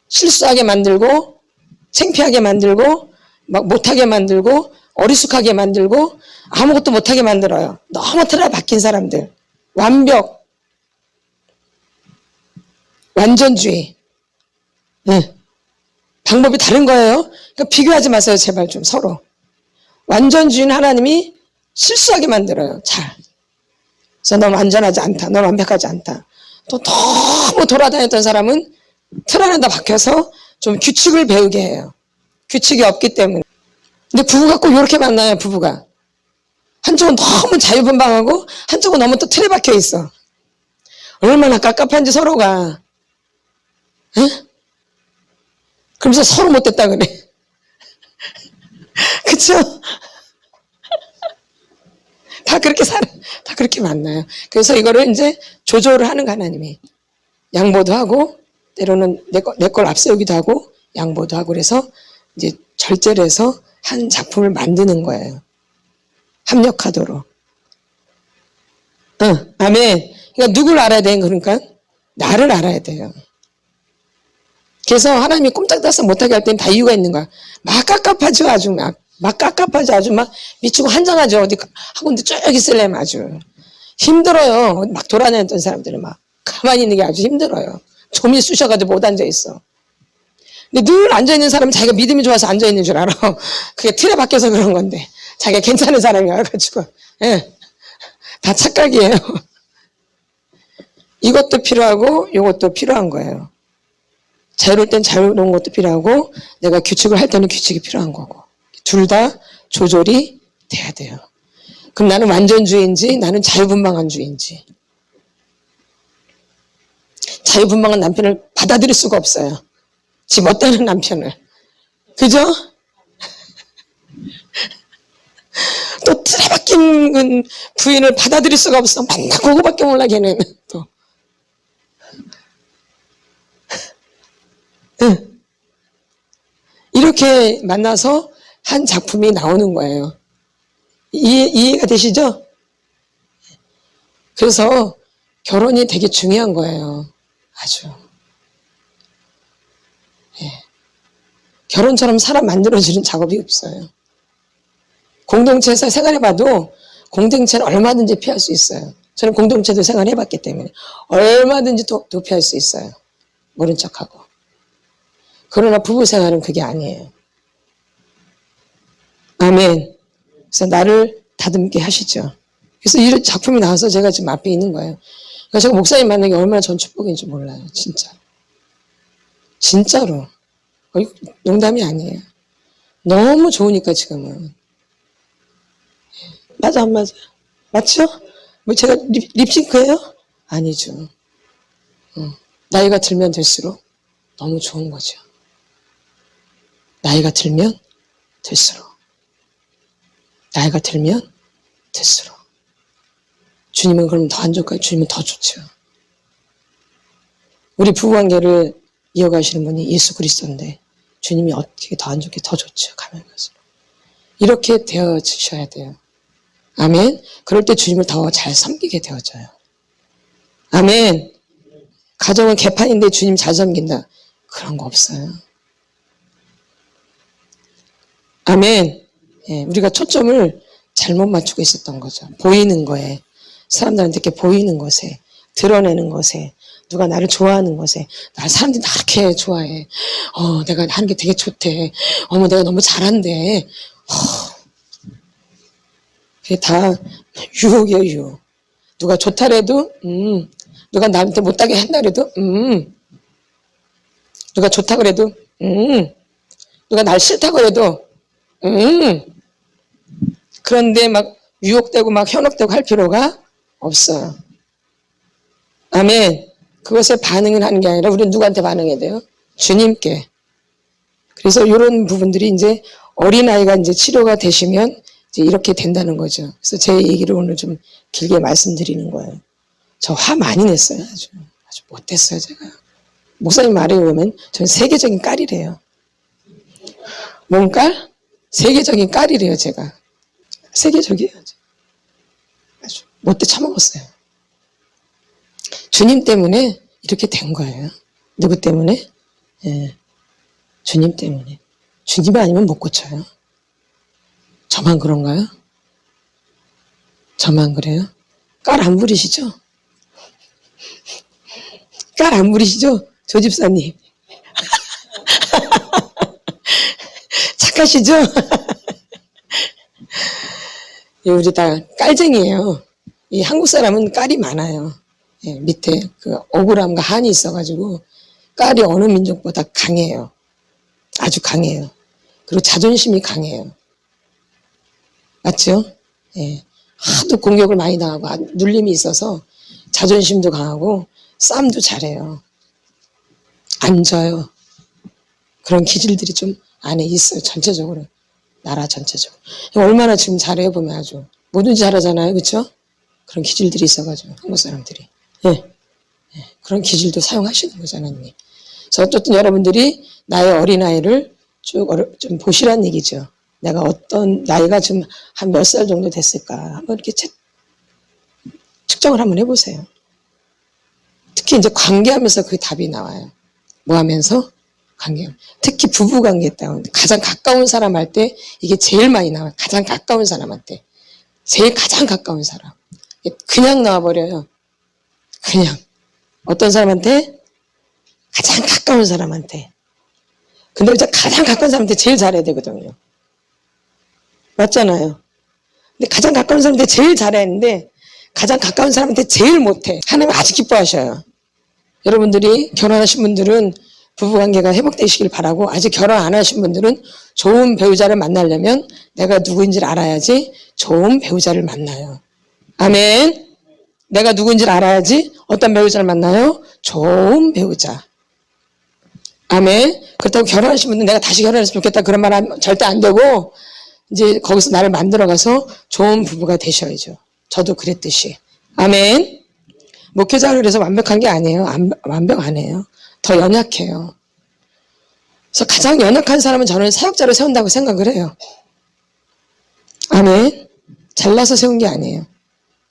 실수하게 만들고, 창피하게 만들고, 막 못하게 만들고, 어리숙하게 만들고, 아무것도 못하게 만들어요. 너무 틀에 박힌 사람들. 완벽. 완전주의. 네. 방법이 다른 거예요. 그러니까 비교하지 마세요. 제발 좀 서로. 완전주의는 하나님이 실수하게 만들어요. 잘. 그래서 넌 완전하지 않다. 넌 완벽하지 않다. 또 너무 돌아다녔던 사람은 틀 안에다 박혀서 좀 규칙을 배우게 해요. 규칙이 없기 때문에. 근데 부부가 꼭 이렇게 만나요. 부부가. 한쪽은 너무 자유분방하고 한쪽은 너무 또 틀에 박혀 있어. 얼마나 깝깝한지 서로가. 에? 그러면서 서로 못됐다 그래. 그쵸? 다 그렇게 다 그렇게 만나요. 그래서 이거를 이제 조절을 하는 거 하나님이. 양보도 하고, 때로는 내 걸 앞세우기도 하고, 양보도 하고, 그래서 이제 절제를 해서 한 작품을 만드는 거예요. 합력하도록. 아멘. 그러니까 누굴 알아야 돼요? 그러니까 나를 알아야 돼요. 그래서 하나님이 꼼짝달싹 못하게 할 때는 다 이유가 있는 거야. 막 깝깝하죠. 아주 막 깝깝하죠. 아주 막 미치고 한장하죠. 어디 학원도 쭉 있으려면 아주 힘들어요. 막 돌아다녔던 사람들은 막 가만히 있는 게 아주 힘들어요. 좀이 쑤셔가지고 못 앉아있어. 근데 늘 앉아있는 사람은 자기가 믿음이 좋아서 앉아있는 줄 알아. 그게 틀에 박혀서 그런 건데 자기가 괜찮은 사람이어가지고. 예. 다 착각이에요. 이것도 필요하고 이것도 필요한 거예요. 자유로울 땐 자유로운 것도 필요하고 내가 규칙을 할 때는 규칙이 필요한 거고 둘 다 조절이 돼야 돼요. 그럼 나는 완전주의인지 나는 자유분방한 주의인지. 자유분방한 남편을 받아들일 수가 없어요. 지 못되는 남편을. 그죠? 또 틀에 박힌 부인을 받아들일 수가 없어. 맨날 그거밖에 몰라 걔는 또. 이렇게 만나서 한 작품이 나오는 거예요. 이해가 되시죠? 그래서 결혼이 되게 중요한 거예요. 아주. 예. 결혼처럼 사람 만들어주는 작업이 없어요. 공동체에서 생활해봐도 공동체는 얼마든지 피할 수 있어요. 저는 공동체도 생활해봤기 때문에 얼마든지 도피할 수 있어요. 모른 척하고. 그러나 부부 생활은 그게 아니에요. 아멘. 그래서 나를 다듬게 하시죠. 그래서 이 작품이 나와서 제가 지금 앞에 있는 거예요. 그러니까 제가 목사님 만나는 게 얼마나 전 축복인지 몰라요. 진짜. 진짜로. 농담이 아니에요. 너무 좋으니까 지금은. 맞아 안 맞아? 맞죠? 뭐 제가 립싱크예요? 아니죠. 나이가 들면 들수록 너무 좋은 거죠. 나이가 들면 들수록. 나이가 들면 들수록. 주님은 그럼 더 안 좋을까요? 주님은 더 좋죠. 우리 부부관계를 이어가시는 분이 예수 그리스도인데 주님이 어떻게 더 안 좋게 더 좋죠. 가면 갈수록. 이렇게 되어지셔야 돼요. 아멘. 그럴 때 주님을 더 잘 섬기게 되어져요. 아멘. 가정은 개판인데 주님 잘 섬긴다. 그런 거 없어요. 아멘. 예, 우리가 초점을 잘못 맞추고 있었던 거죠. 보이는 거에, 사람들한테 이렇게 보이는 것에, 드러내는 것에, 누가 나를 좋아하는 것에, 사람들이 나 이렇게 좋아해. 내가 하는 게 되게 좋대. 어머, 내가 너무 잘한대. 그게 다 유혹이에요, 유혹. 누가 좋다래도, 누가 나한테 못하게 한다래도, 누가 좋다 그래도, 누가 날 싫다 그래도, 그런데 막 유혹되고 막 현혹되고 할 필요가 없어요. 아멘. 그것에 반응을 하는 게 아니라 우리는 누구한테 반응해야 돼요? 주님께. 그래서 이런 부분들이 이제 어린아이가 이제 치료가 되시면 이제 이렇게 된다는 거죠. 그래서 제 얘기를 오늘 좀 길게 말씀드리는 거예요. 저 화 많이 냈어요. 아주 못됐어요, 제가. 목사님 말에 보면 저는 세계적인 깔이래요. 뭔 깔? 세계적인 깔이래요, 제가. 세계적이에요. 아주 못돼 처먹었어요. 주님 때문에 이렇게 된 거예요. 누구 때문에? 예, 주님 때문에. 주님 아니면 못 고쳐요. 저만 그런가요? 저만 그래요? 깔 안 부리시죠? 깔 안 부리시죠? 조 집사님. 착하시죠? 우리 다 깔쟁이에요. 이 한국 사람은 깔이 많아요. 예, 밑에 그 억울함과 한이 있어가지고 깔이 어느 민족보다 강해요. 아주 강해요. 그리고 자존심이 강해요. 맞죠? 예, 하도 공격을 많이 당하고 눌림이 있어서 자존심도 강하고 싸움도 잘해요. 안 져요. 그런 기질들이 좀 안에 있어요. 전체적으로. 나라 전체적으로. 얼마나 지금 잘해요 보면 아주. 뭐든지 잘하잖아요. 그렇죠? 그런 기질들이 있어가지고 한국 사람들이. 예. 예. 그런 기질도 사용하시는 거잖아요. 그래서 어쨌든 여러분들이 나의 어린아이를 쭉 좀 보시란 얘기죠. 내가 어떤 나이가 지금 한 몇 살 정도 됐을까 한번 이렇게 측정을 한번 해보세요. 특히 이제 관계하면서 그 답이 나와요. 뭐 하면서? 관계. 특히 부부관계 때문에 가장 가까운 사람 할 때 이게 제일 많이 나와요. 가장 가까운 사람한테. 제일 가장 가까운 사람. 그냥 나와버려요. 그냥. 어떤 사람한테? 가장 가까운 사람한테. 근데 이제 가장 가까운 사람한테 제일 잘해야 되거든요. 맞잖아요. 근데 가장 가까운 사람한테 제일 잘해야 하는데 가장 가까운 사람한테 제일 못해. 하나님 아주 기뻐하셔요. 여러분들이 결혼하신 분들은 부부관계가 회복되시길 바라고 아직 결혼 안 하신 분들은 좋은 배우자를 만나려면 내가 누구인지를 알아야지 좋은 배우자를 만나요. 아멘. 내가 누군지를 알아야지 어떤 배우자를 만나요? 좋은 배우자. 아멘. 그렇다고 결혼하신 분들 내가 다시 결혼했으면 좋겠다 그런 말 절대 안 되고 이제 거기서 나를 만들어가서 좋은 부부가 되셔야죠. 저도 그랬듯이. 아멘. 목회자를 그래서 완벽한 게 아니에요. 완벽 안 해요. 더 연약해요. 그래서 가장 연약한 사람은 저는 사역자로 세운다고 생각을 해요. 아멘. 잘나서 세운 게 아니에요.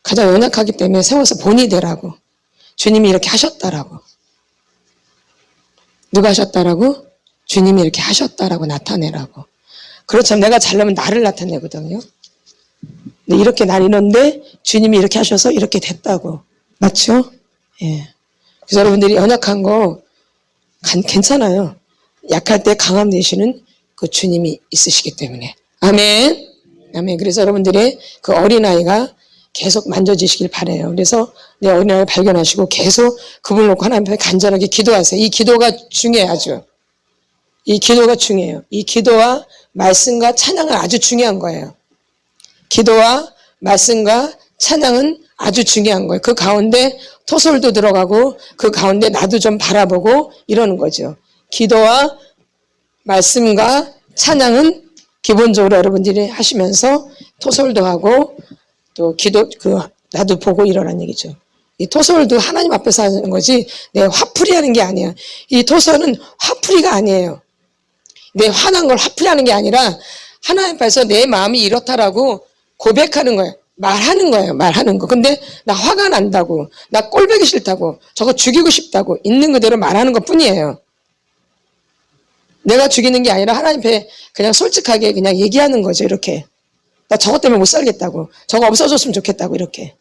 가장 연약하기 때문에 세워서 본이 되라고. 주님이 이렇게 하셨다라고. 누가 하셨다라고? 주님이 이렇게 하셨다라고 나타내라고. 그렇지만 내가 잘나면 나를 나타내거든요. 근데 이렇게 난 이런데 주님이 이렇게 하셔서 이렇게 됐다고. 맞죠? 예. 그래서 여러분들이 연약한 거 괜찮아요. 약할 때 강함 되시는 그 주님이 있으시기 때문에. 아멘. 아멘. 그래서 여러분들의 그 어린아이가 계속 만져지시길 바라요. 그래서 내 어린아이를 발견하시고 계속 그분을 놓고 하나님 앞에 간절하게 기도하세요. 이 기도가 중요해요. 아주. 이 기도가 중요해요. 이 기도와 말씀과 찬양은 아주 중요한 거예요. 기도와 말씀과 찬양은 아주 중요한 거예요. 그 가운데 토솔도 들어가고 그 가운데 나도 좀 바라보고 이러는 거죠. 기도와 말씀과 찬양은 기본적으로 여러분들이 하시면서 토솔도 하고 또 기도 나도 보고 이러라는 얘기죠. 이 토솔도 하나님 앞에서 하는 거지 내 화풀이 하는 게 아니야. 이 토솔은 화풀이가 아니에요. 내 화난 걸 화풀이하는 게 아니라 하나님 앞에서 내 마음이 이렇다라고 고백하는 거예요. 말하는 거예요. 말하는 거. 근데 나 화가 난다고, 나 꼴보기 싫다고, 저거 죽이고 싶다고 있는 그대로 말하는 것 뿐이에요. 내가 죽이는 게 아니라 하나님 앞에 그냥 솔직하게 그냥 얘기하는 거죠. 이렇게. 나 저것 때문에 못 살겠다고, 저거 없어졌으면 좋겠다고 이렇게.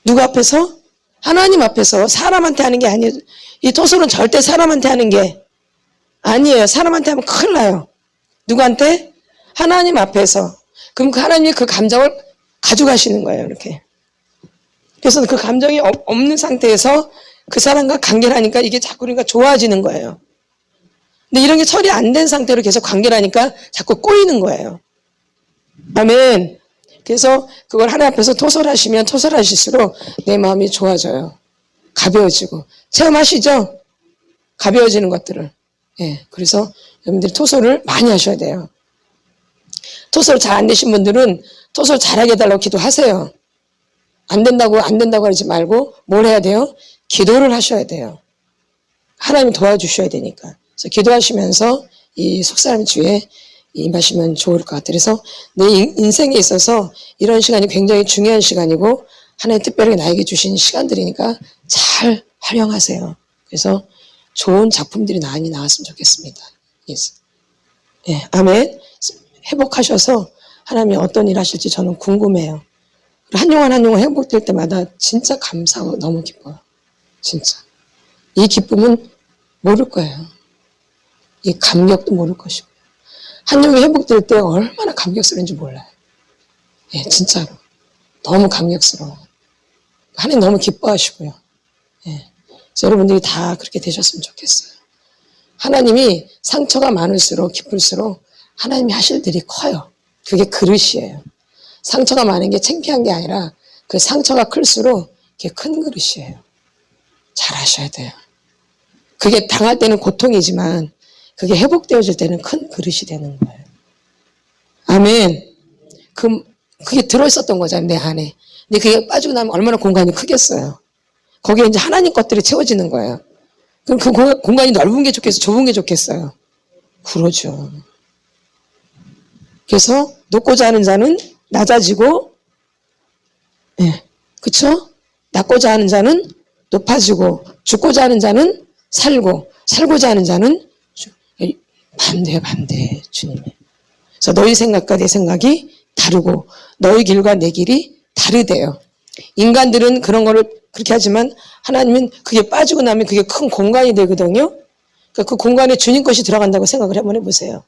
누구 앞에서? 하나님 앞에서. 사람한테 하는 게 아니에요. 이 토솔은 절대 사람한테 하는 게 아니에요. 사람한테 하면 큰일 나요. 누구한테? 하나님 앞에서. 그럼 하나님이 그 감정을 가져가시는 거예요. 이렇게. 그래서 그 감정이 없는 상태에서 그 사람과 관계를 하니까 이게 자꾸 그러니까 좋아지는 거예요. 근데 이런 게 처리 안 된 상태로 계속 관계를 하니까 자꾸 꼬이는 거예요. 아멘. 그래서 그걸 하나님 앞에서 토설하시면 토설하실수록 내 마음이 좋아져요. 가벼워지고. 체험하시죠? 가벼워지는 것들을. 예. 그래서 여러분들이 토설을 많이 하셔야 돼요. 토설 잘 안 되신 분들은 토설 잘하게 해달라고 기도하세요. 안 된다고 하지 말고 뭘 해야 돼요? 기도를 하셔야 돼요. 하나님이 도와주셔야 되니까. 그래서 기도하시면서 이 속사람 주에 임하시면 좋을 것 같아요. 그래서 내 인생에 있어서 이런 시간이 굉장히 중요한 시간이고 하나님 특별하게 나에게 주신 시간들이니까 잘 활용하세요. 그래서 좋은 작품들이 많이 나왔으면 좋겠습니다. 예, 아멘. 회복하셔서 하나님이 어떤 일 하실지 저는 궁금해요. 한 영혼 한 영혼 회복될 때마다 진짜 감사하고 너무 기뻐요. 진짜. 이 기쁨은 모를 거예요. 이 감격도 모를 것이고. 한 영혼이 회복될 때 얼마나 감격스러운지 몰라요. 예, 진짜로. 너무 감격스러워요. 하나님 너무 기뻐하시고요. 예. 그래서 여러분들이 다 그렇게 되셨으면 좋겠어요. 하나님이 상처가 많을수록 기쁠수록 하나님이 하실 일이 커요. 그게 그릇이에요. 상처가 많은 게 창피한 게 아니라 그 상처가 클수록 그게 큰 그릇이에요. 잘 하셔야 돼요. 그게 당할 때는 고통이지만 그게 회복되어질 때는 큰 그릇이 되는 거예요. 아멘. 그게 들어있었던 거잖아요, 내 안에. 근데 그게 빠지고 나면 얼마나 공간이 크겠어요. 거기에 이제 하나님 것들이 채워지는 거예요. 그럼 그 공간이 넓은 게 좋겠어요? 좁은 게 좋겠어요? 그러죠. 그래서 높고자 하는 자는 낮아지고, 예, 그쵸? 낮고자 하는 자는 높아지고, 죽고자 하는 자는 살고, 살고자 하는 자는 반대, 주님이. 그래서 너희 생각과 내 생각이 다르고, 너희 길과 내 길이 다르대요. 인간들은 그런 거를 그렇게 하지만 하나님은 그게 빠지고 나면 그게 큰 공간이 되거든요. 그러니까 그 공간에 주님 것이 들어간다고 생각을 한번 해보세요.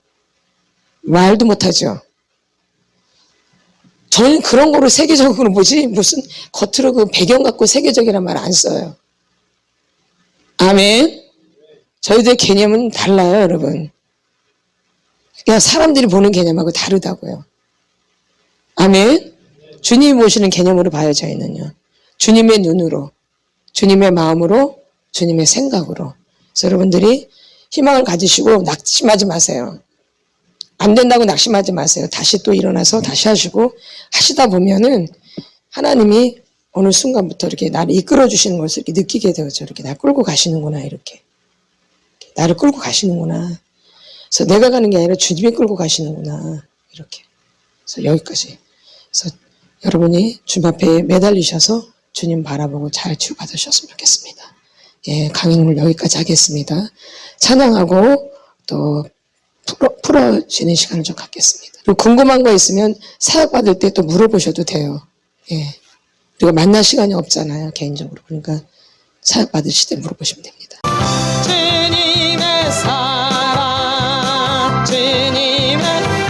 말도 못하죠. 저는 그런 거를 세계적으로 무슨 겉으로 그 배경 갖고 세계적이란 말 안 써요. 아멘. 저희들의 개념은 달라요, 여러분. 그냥 사람들이 보는 개념하고 다르다고요. 아멘. 주님이 보시는 개념으로 봐요, 저희는요. 주님의 눈으로, 주님의 마음으로, 주님의 생각으로. 그래서 여러분들이 희망을 가지시고 낙심하지 마세요. 안 된다고 낙심하지 마세요. 다시 또 일어나서 다시 하시고 하시다 보면은 하나님이 어느 순간부터 이렇게 나를 이끌어 주시는 것을 이렇게 느끼게 되어져. 이렇게 나 끌고 가시는구나, 이렇게. 나를 끌고 가시는구나. 그래서 내가 가는 게 아니라 주님이 끌고 가시는구나, 이렇게. 그래서 여기까지. 그래서 여러분이 주님 앞에 매달리셔서 주님 바라보고 잘 치유받으셨으면 좋겠습니다. 예, 강의를 여기까지 하겠습니다. 찬양하고 또 풀어지는 시간을 좀 갖겠습니다. 그리고 궁금한 거 있으면 사역 받을 때 또 물어보셔도 돼요. 예. 우리가 만날 시간이 없잖아요, 개인적으로. 그러니까 사역 받으실 때 물어보시면 됩니다. 주님의 사랑, 주님의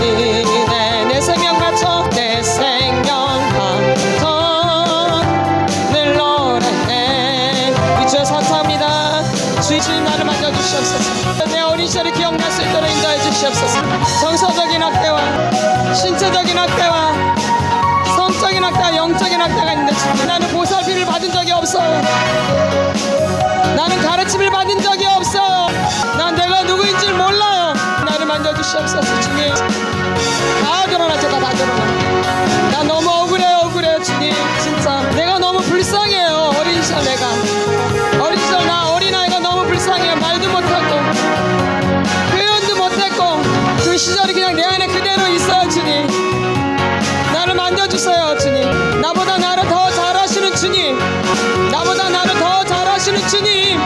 은혜, 내 생명 바쳐, 내 생명 바쳐 늘 노래해. 이 주여 감사합니다. 주님 나를 만져주시옵소서. 내 어린 시절을 기억날 수 있도록 인도해 주시옵소서. 정서적인 학대와 신체적인 학대와 성적인 학대와 영적인 학대가 있는데 나는 보살피를 받은 적이 없어. 나는 가르침을 받은 적이 없어. 난 내가 누구인 줄 몰라요. 나를 만져주시옵소서. 주님 다 드러나죠. 다 드러나. 나 너무 억울해요 주님. 진짜 내가 너무 불쌍해요. 어린 시절 내가 어린 시절 나 어린아이가 너무 불쌍해요. 말도 못하고 표현도 못했고 그 시절이 그냥 내 안에 그대로 있어요. 주님 나를 만져주세요. 주님 나보다 나를 더 잘하시는 주님, 나보다 나를 더 잘하시는 주님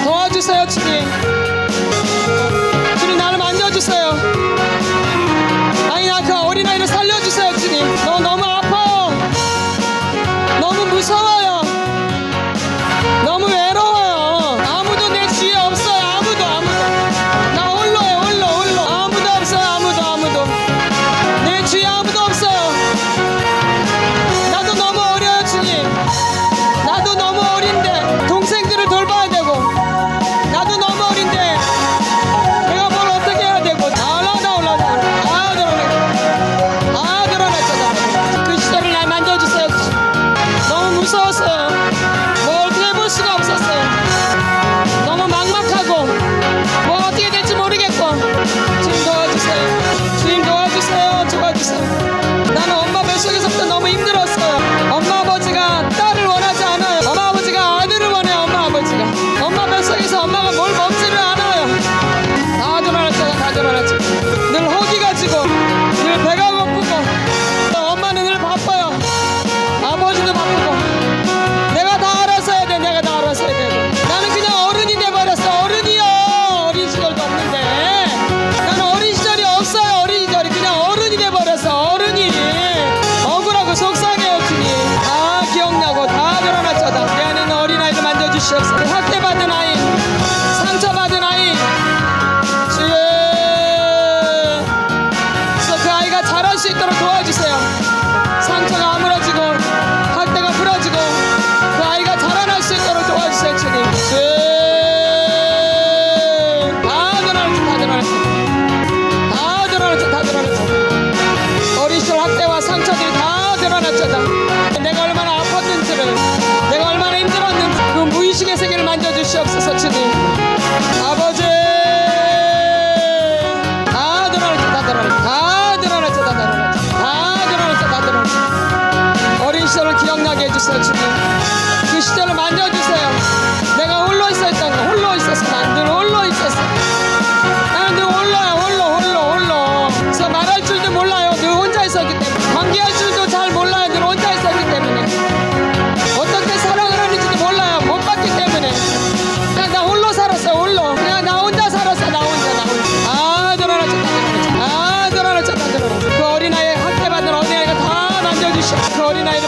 도와주세요. 주님 나를 만져주세요. 아니 나 그 어린아이를 살려주세요. 주님 너무 아파요. 너무 무서워요. 너무 외로워요. 아무도 내 주위에 없어요. 아무도 나 홀로예요. 홀로 아무도 없어요. 아무도 내 주위에 아무도 없어요. 나도 너무 어려요. 주님 나도 너무 어린데 동생들을 돌봐야 되고 나도 너무 어린데 내가 뭘 어떻게 해야 되고 드러났잖아. 그 시절을 날 만져주세요. 너무 무서웠어요. 뭘 어떻게 해볼 수가 없었어요. 너무 막막하고 뭐 어떻게 될지 모르겠고 주님 도와주세요. 나는 엄마 뱃속에서부터 너무 힘들었어요. 엄마 아버지가 딸을 원하지 않아요. 엄마 아버지가 아들을 원해요. 엄마 뱃속에서 엄마가 뭘 먹지를 않아요. 다 드러났죠. 늘 허기가 지고 늘 배가 고프고 엄마는 늘 바빠요. 아버지도 바쁘고 내가 다 알아서 해야 돼. 나는 그냥 어른이 돼버렸어. 어른이요. 어린 시절도 없는데 나는 어린 시절이 없어요. 그냥 어른이 돼버렸어. 어른이 억울하고 속상해요. 주님 다 기억나고 다 드러났죠. 내 안에 있는 어린아이를 만져주시옵소서. 학대받은 아이, 상처받은 아이 주여, 그래서 그 아이가 자랄 수 있도록 도와주세요. 상처가 아물어지고 학대가 풀어지고 그 아이가 자라날 수 있도록 도와주세요. 주님 다 드러났죠. 어린 시절 학대와 상처들이 다 드러났죠. 내가 얼마나 아팠는지를, 내가 얼마나 힘들었는지 그 무의식의 세계를 만져주시옵소서. 주님 아버지 다 드러났죠. 어린 시절을 기억나게 해주세요. 주님 그 시절을 만져주세요. 내가 홀로 있었어. 난 늘 홀로 있었어. 나는 늘 홀로야. 그래서 말할 줄도 몰라요. 늘 혼자 있었기 때문에. 관계할 줄도 잘 몰라요. 늘 혼자 있었기 때문에. 어떻게 사랑을 하는지도 몰라요. 못 봤기 때문에. 그냥 나 홀로 살았어요. 그냥 나 혼자 살았어. 나 혼자. 다 드러났죠. 그 어린아이 학대받는 어린아이가 다 만져주시옵소서. 그 어린아이를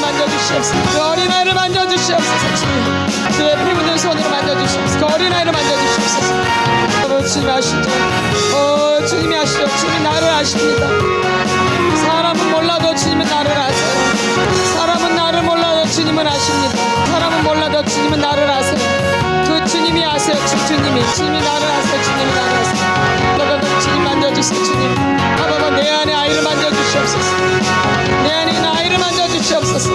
만져주시옵소서. 주의 피 묻은 손으로 만져주시옵소서. 그 어린아이를 만져주시옵소서. 주님 아시죠? 주님이 아시죠? 주님이 나를 아십니다. 사람은 몰라도 주님은 나를 아세요. 사람은 나를 몰라도 주님은 아십니다. 사람은 몰라도 주님은 나를 아세요. 그 주님이 아세요. 주님이 나를 아세요. 주님이 나를 아세요. 주님 만져주세요. 주님 아버지 내 안에 아이를 만져주시옵소서. 내 안에 있는 아이를 만져주시옵소서.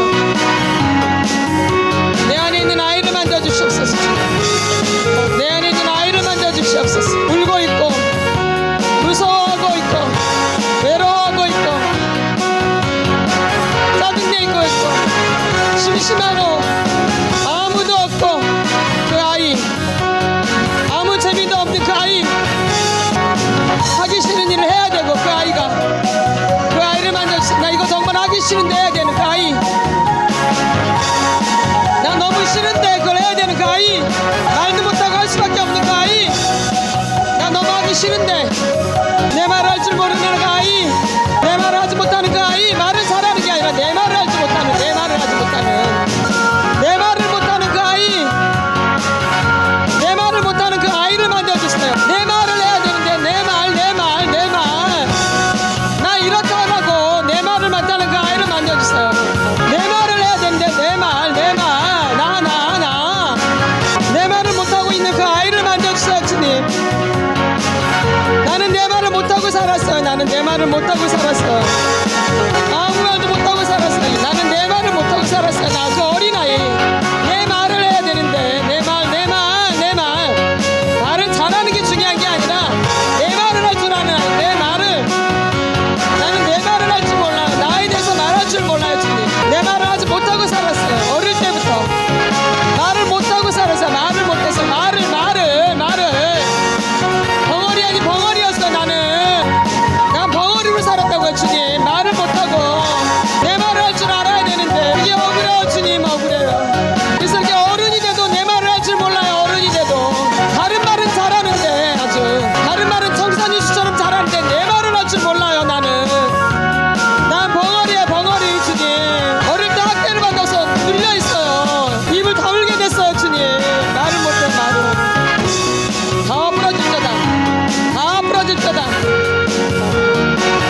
살았어요. 나는 내 말을 못하고 살았어요. 아무 말도 못하고 살았어요. 나는 내 말을 못하고 살았어요. 나 그 어린아이 내 말을 해야 되는데 내 말 말을 잘하는 게 중요한 게 아니라 내 말을 할 줄 아는 아이, 내 말을 나는 내 말을 할 줄 몰라요. 나에 대해서 말할 줄 몰라요. 주님 내 말을 하지 못하고 살았어요. 어릴 때부터 말을 못하고 살았어요. 말을 못해서 말을 벙어리 아니 벙어리였어. 난 벙어리로 살았다고요. 주님 말을 못하고 내 말을 할 줄 알아야 되는데 이게 억울해요. 주님 억울해요. 그래서 이렇게 어른이 돼도 내 말을 할 줄 몰라요. 어른이 돼도 다른 말은 잘하는데 아주 다른 말은 청산유 씨처럼 잘하는데 내 말을 할 줄 몰라요. 난 벙어리야 벙어리. 주님 어릴 때 학대를 받아서 눌려있어요. 입을 다물게 됐어요. 주님 말을 못해 말을 다 부러질 거다. 다 부러질 거다.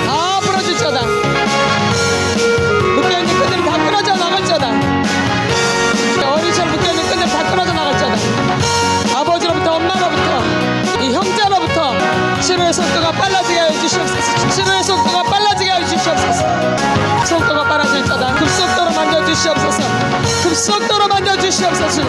다 부러질 거다. 묶여있는 끈들이 다 끊어져 나갈 거다. 어리처럼 묶여있는 끈들이 다 끊어져 나갈 거다. 아버지로부터 엄마로부터 이 형제로부터 치료의 속도가 빨라지게 하여 주시옵소서. 치료의 속도가 빨라지게 하여 주시옵소서. 속도가 빨라질 거다. 급속도로 만져주시옵소서. 급속도로 만져주시옵소서.